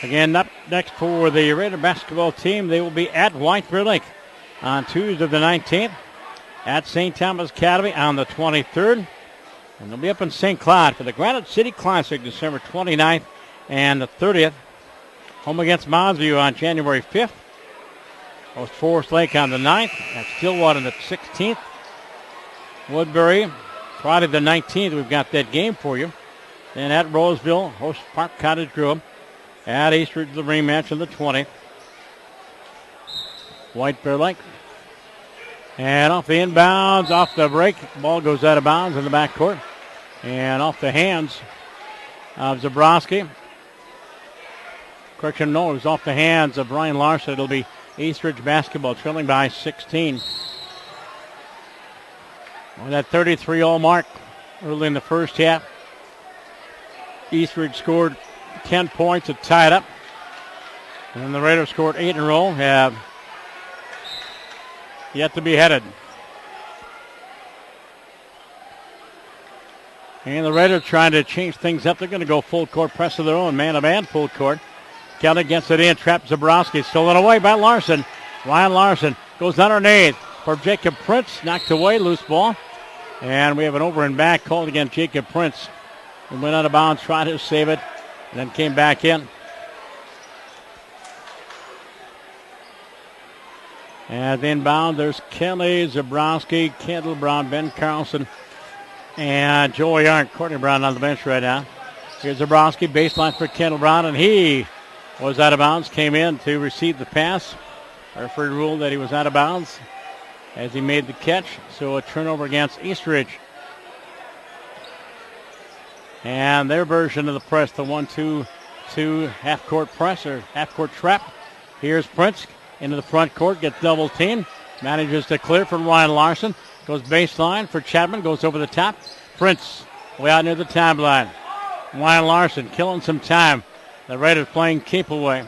Speaker 1: Again, up next for the Raider basketball team, they will be at White Bear Lake on Tuesday the 19th, at St. Thomas Academy on the 23rd, and they'll be up in St. Cloud for the Granite City Classic December 29th and the 30th. Home against Moundsview on January 5th. Host Forest Lake on the 9th. At Stillwater on the 16th. Woodbury, Friday the 19th, we've got that game for you. Then at Roseville, host Park Cottage Grove. At East Ridge, the rematch on the 20th. White Bear Lake. And off the inbounds, off the break. Ball goes out of bounds in the backcourt. And off the hands of Zabrowski. Correction, no, it was off the hands of Ryan Larson. It'll be East Ridge basketball trailing by 16. On that 33-all mark early in the first half. East Ridge scored 10 points to tie it up. And the Raiders scored 8 in a row, have yet to be headed. And the Raiders trying to change things up. They're going to go full court press of their own, man-to-man full court. Kelly gets it in, trapped Zabrowski, stolen away by Larson. Ryan Larson goes underneath for Jacob Prince, knocked away, loose ball. And we have an over and back called against Jacob Prince. He went out of bounds, tried to save it, and then came back in. And inbound, there's Kelly, Zabrowski, Kendall Brown, Ben Carlson, and Joey Arndt. Courtney Brown on the bench right now. Here's Zabrowski, baseline for Kendall Brown, and he was out of bounds, came in to receive the pass. Our referee ruled that he was out of bounds as he made the catch. So a turnover against East Ridge. And their version of the press, the 1-2-2 half-court press or half-court trap. Here's Prince into the front court, gets double teamed, manages to clear from Ryan Larson. Goes baseline for Chapman, goes over the top. Prince way out near the timeline. Ryan Larson killing some time. The Raiders playing keep away.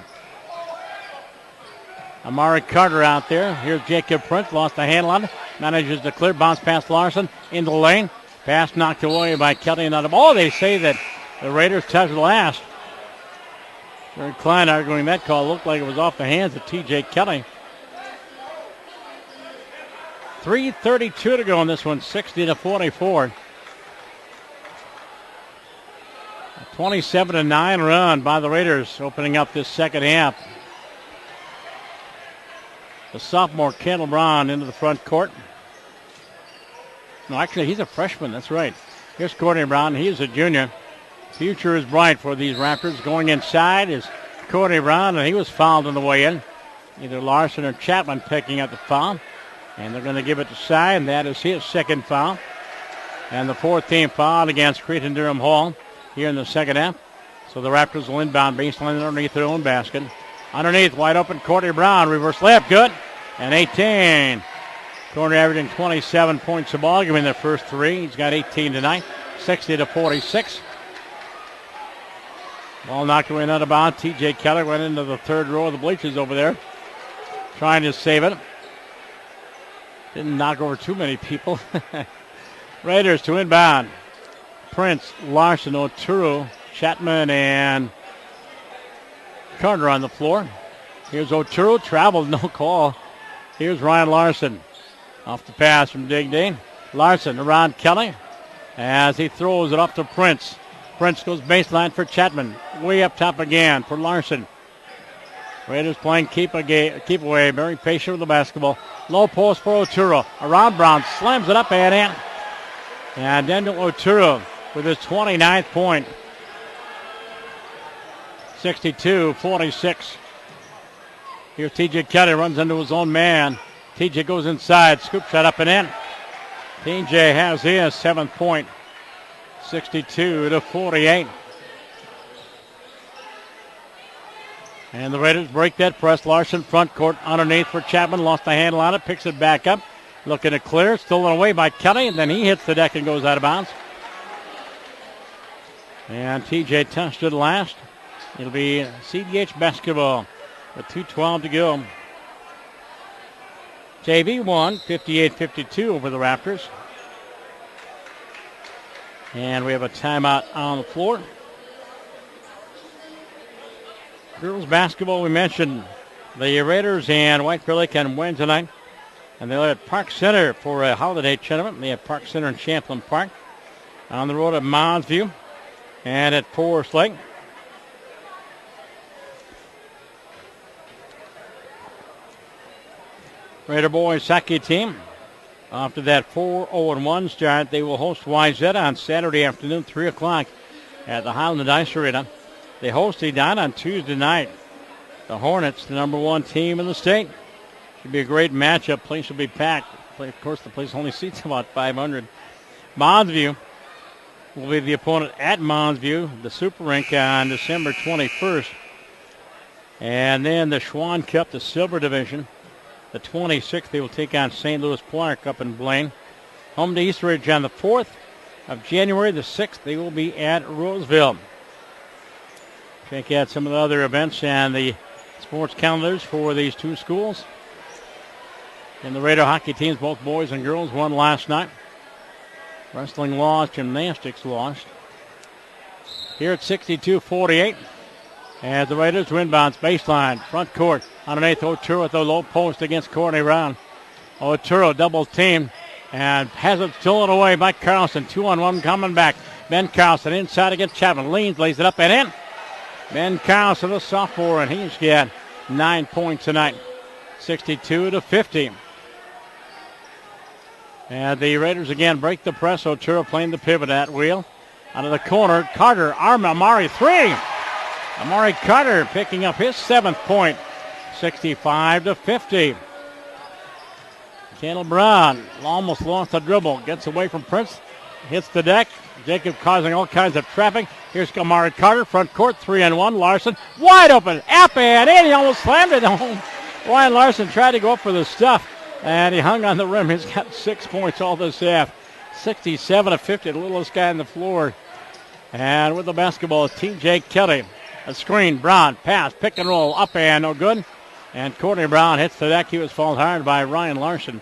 Speaker 1: Amari Carter out there. Here's Jacob Prince, lost the handle on it. Manages to clear, bounce past Larson into the lane. Pass knocked away by Kelly and out of all. They say that the Raiders touched last. Jerry Klein arguing that call looked like it was off the hands of T.J. Kelly. 3:32 to go in this one, 60-44. A 27-9 run by the Raiders opening up this second half. The sophomore Kendall Brown into the front court. No, actually, he's a freshman. That's right. Here's Courtney Brown. He is a junior. Future is bright for these Raptors. Going inside is Courtney Brown, and he was fouled on the way in. Either Larson or Chapman picking up the foul. And they're going to give it to Sy, and that is his second foul. And the fourth team foul against Cretin-Derham Hall here in the second half. So the Raptors will inbound baseline underneath their own basket. Underneath, wide open, Courtney Brown. Reverse layup, good. And 18. Courtney averaging 27 points a ball game in their first three. He's got 18 tonight, 60-46. Ball knocked away and out of bounds. T.J. Keller went into the third row of the bleachers over there, trying to save it. Didn't knock over too many people. Raiders to inbound. Prince, Larson, Oturu, Chapman, and Carter on the floor. Here's Oturu, traveled, no call. Here's Ryan Larson. Off the pass from Digdane. Larson around Kelly as he throws it up to Prince. Prince goes baseline for Chapman. Way up top again for Larson. Raiders playing keep away. Very patient with the basketball. Low post for Oturu. Around Brown. Slams it up and in. And Daniel Oturu with his 29th point. 62-46. Here's T.J. Kelly. Runs into his own man. T.J. goes inside. Scoop shot up and in. T.J. has his 7th point. 62-48. And the Raiders break that press. Larson front court underneath for Chapman. Lost the handle on it. Picks it back up. Looking to clear. Stolen away by Kelly. And then he hits the deck and goes out of bounds. And TJ touched it last. It'll be CDH basketball with 2:12 to go. JV won 58-52 over the Raptors. And we have a timeout on the floor. Girls basketball, we mentioned the Raiders and White Bear Lake on Wednesday night. And they're at Park Center for a holiday tournament. They have Park Center in Champlain Park. On the road at Monsview and at Forest Lake. Raider boys hockey team. After that 4-0-1 start, they will host YZ on Saturday afternoon, 3 o'clock at the Highland Ice Arena. They host Edina on Tuesday night. The Hornets, the number one team in the state. Should be a great matchup. Place will be packed. Of course, the place only seats about 500. Monsview will be the opponent at Monsview, the Super Rink, on December 21st. And then the Schwann Cup, the Silver Division. The 26th, they will take on St. Louis Park up in Blaine. Home to East Ridge on the 4th of January. The 6th, they will be at Roseville. Check out some of the other events and the sports calendars for these two schools. And the Raider hockey teams, both boys and girls, won last night. Wrestling lost, gymnastics lost. Here at 62-48. As the Raiders win bounce baseline, front court, underneath Oturu at the low post against Courtney Brown. Oturu double team and has it stolen away by Carlson. 2-on-1 coming back. Ben Carlson inside against Chapman. Leans, lays it up and in. Ben Carlson, a sophomore, and he's got 9 points tonight. 62-50. And the Raiders again break the press. Oturu playing the pivot at wheel. Out of the corner, Carter, Amari, three. Amari Carter picking up his 7th point, 65-50. Kendall Brown almost lost the dribble, gets away from Prince, hits the deck. Jacob causing all kinds of traffic. Here's Amari Carter, front court, 3-on-1. Larson wide open, up and in. He almost slammed it home. Ryan Larson tried to go up for the stuff, and he hung on the rim. He's got 6 points all this half. 67-50, the littlest guy on the floor. And with the basketball, T.J. Kelly. A screen, Brown, pass, pick and roll, up and no good. And Courtney Brown hits the deck. He was fouled hard by Ryan Larson.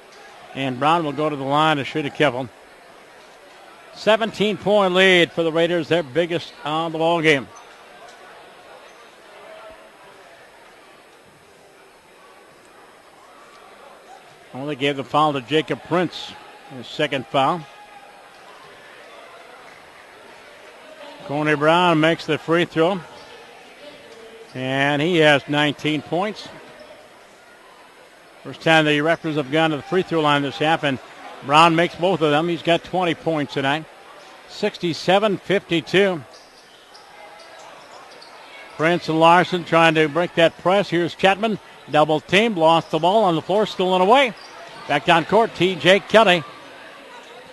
Speaker 1: And Brown will go to the line to shoot a couple. 17-point lead for the Raiders, their biggest on the ball game. Only gave the foul to Jacob Prince, his 2nd foul. Courtney Brown makes the free throw. And he has 19 points. First time the Raptors have gone to the free throw line this half, and Brown makes both of them. He's got 20 points tonight. 67-52. Prince and Larson trying to break that press. Here's Chapman. Double team. Lost the ball on the floor. Stolen away. Back down court. T.J. Kelly.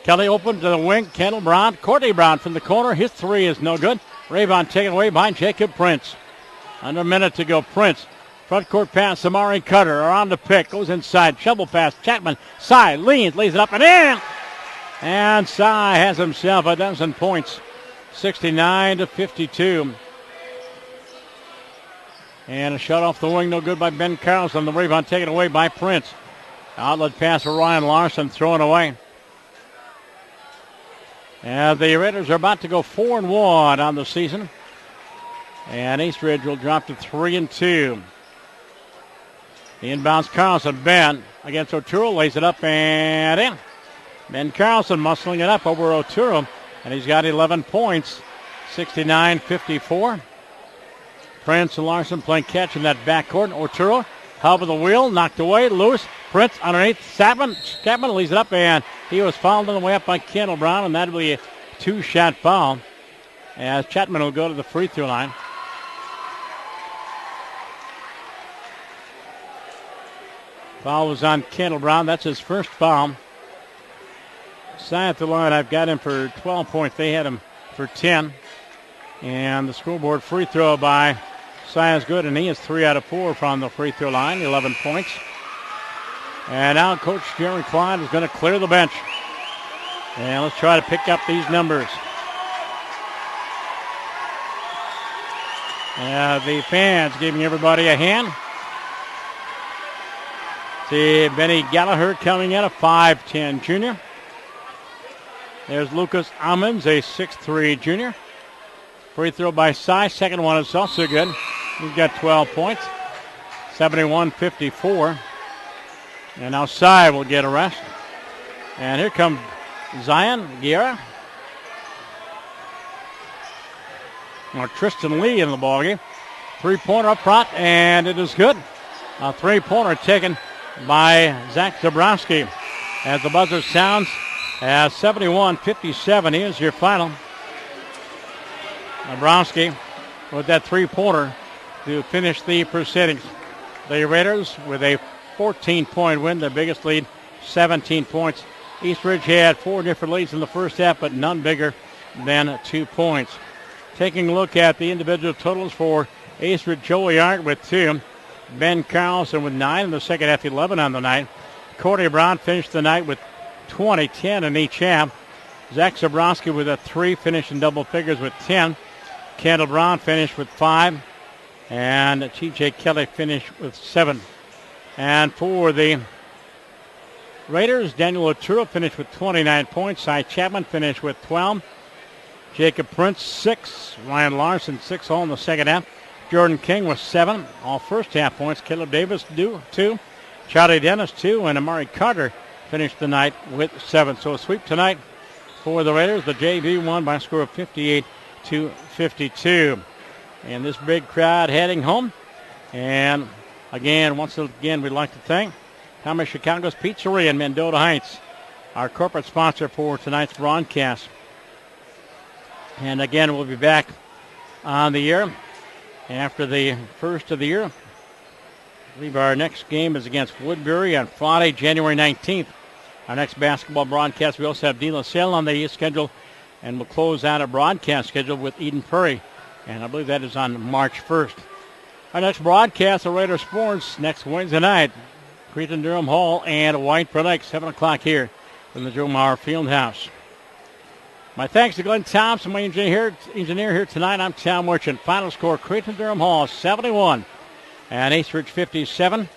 Speaker 1: Kelly open to the wing. Kendall Brown. Courtney Brown from the corner. His 3 is no good. Rebound taken away by Jacob Prince. Under a minute to go. Prince. Front court pass. Amari Carter around the pick. Goes inside. Shovel pass. Chapman. Sy leans. Lays it up and in. And Sy has himself a dozen points. 69-52. And a shot off the wing. No good by Ben Carlson. The rebound taken away by Prince. Outlet pass for Ryan Larson. Thrown away. And the Raiders are about to go 4-1 on the season. And East Ridge will drop to 3-2. The inbounds Carlson. Ben against Otero. Lays it up and in. Ben Carlson muscling it up over Otero. And he's got 11 points. 69-54. Prince and Larson playing catch in that backcourt. Otero, top of the wheel, knocked away, loose. Prince underneath. Chapman leaves it up, and he was fouled on the way up by Kendall Brown, and that'll be a 2-shot foul as Chapman will go to the free throw line. Foul was on Kendall Brown. That's his first foul. Sy at the line, I've got him for 12 points. They had him for 10. And the scoreboard free throw by Sy is good, and he is 3 out of 4 from the free throw line, 11 points. And now Coach Jerry Klein is going to clear the bench. And let's try to pick up these numbers. The fans giving everybody a hand. See Benny Gallagher coming in, a 5'10 junior. There's Lucas Ammons, a 6'3 junior. Free throw by Sy. Second one is also good. He's got 12 points. 71-54. And now Sy will get a rest. And here comes Zion Guerra. Or Tristan Lee in the ballgame. 3-pointer up front, and it is good. A 3-pointer taken by Zach Zabrowski. As the buzzer sounds, as 71-57, here's your final. Zabrowski with that 3-pointer to finish the proceedings. The Raiders with a 14-point win, the biggest lead, 17 points. East Ridge had 4 different leads in the first half, but none bigger than 2 points. Taking a look at the individual totals for East Ridge, Joey Art with 2. Ben Carlson with 9 in the second half, 11 on the night. Courtney Brown finished the night with 20, 10 in each half. Zach Zabrowski with a 3, finished in double figures with 10. Kendall Brown finished with 5. And T.J. Kelly finished with 7. And for the Raiders, Daniel Otero finished with 29 points. Sy Chapman finished with 12. Jacob Prince, 6. Ryan Larson, 6 all in the second half. Jordan King with 7. All first half points. Caleb Davis, 2. Charlie Dennis, 2. And Amari Carter finished the night with 7. So a sweep tonight for the Raiders. The JV won by a score of 58-52. And this big crowd heading home. And once again, we'd like to thank Thomas Chicago's Pizzeria in Mendota Heights, our corporate sponsor for tonight's broadcast. And again, we'll be back on the air after the first of the year. I believe our next game is against Woodbury on Friday, January 19th. Our next basketball broadcast, we also have De La Salle on the schedule, and we'll close out a broadcast schedule with Eden Prairie, and I believe that is on March 1st. Our next broadcast of Raider Sports next Wednesday night, Cretin-Derham Hall and White Lake, 7 o'clock here from the Joe Mauer Fieldhouse. My thanks to Glenn Thompson, my engineer here tonight. I'm Tom Merchant. Final score, Cretin-Derham Hall 71 and East Ridge 57.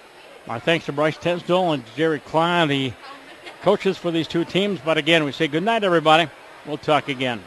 Speaker 1: My thanks to Bryce Tesdahl and Jerry Klein, the coaches for these two teams. But again, we say good night, everybody. We'll talk again.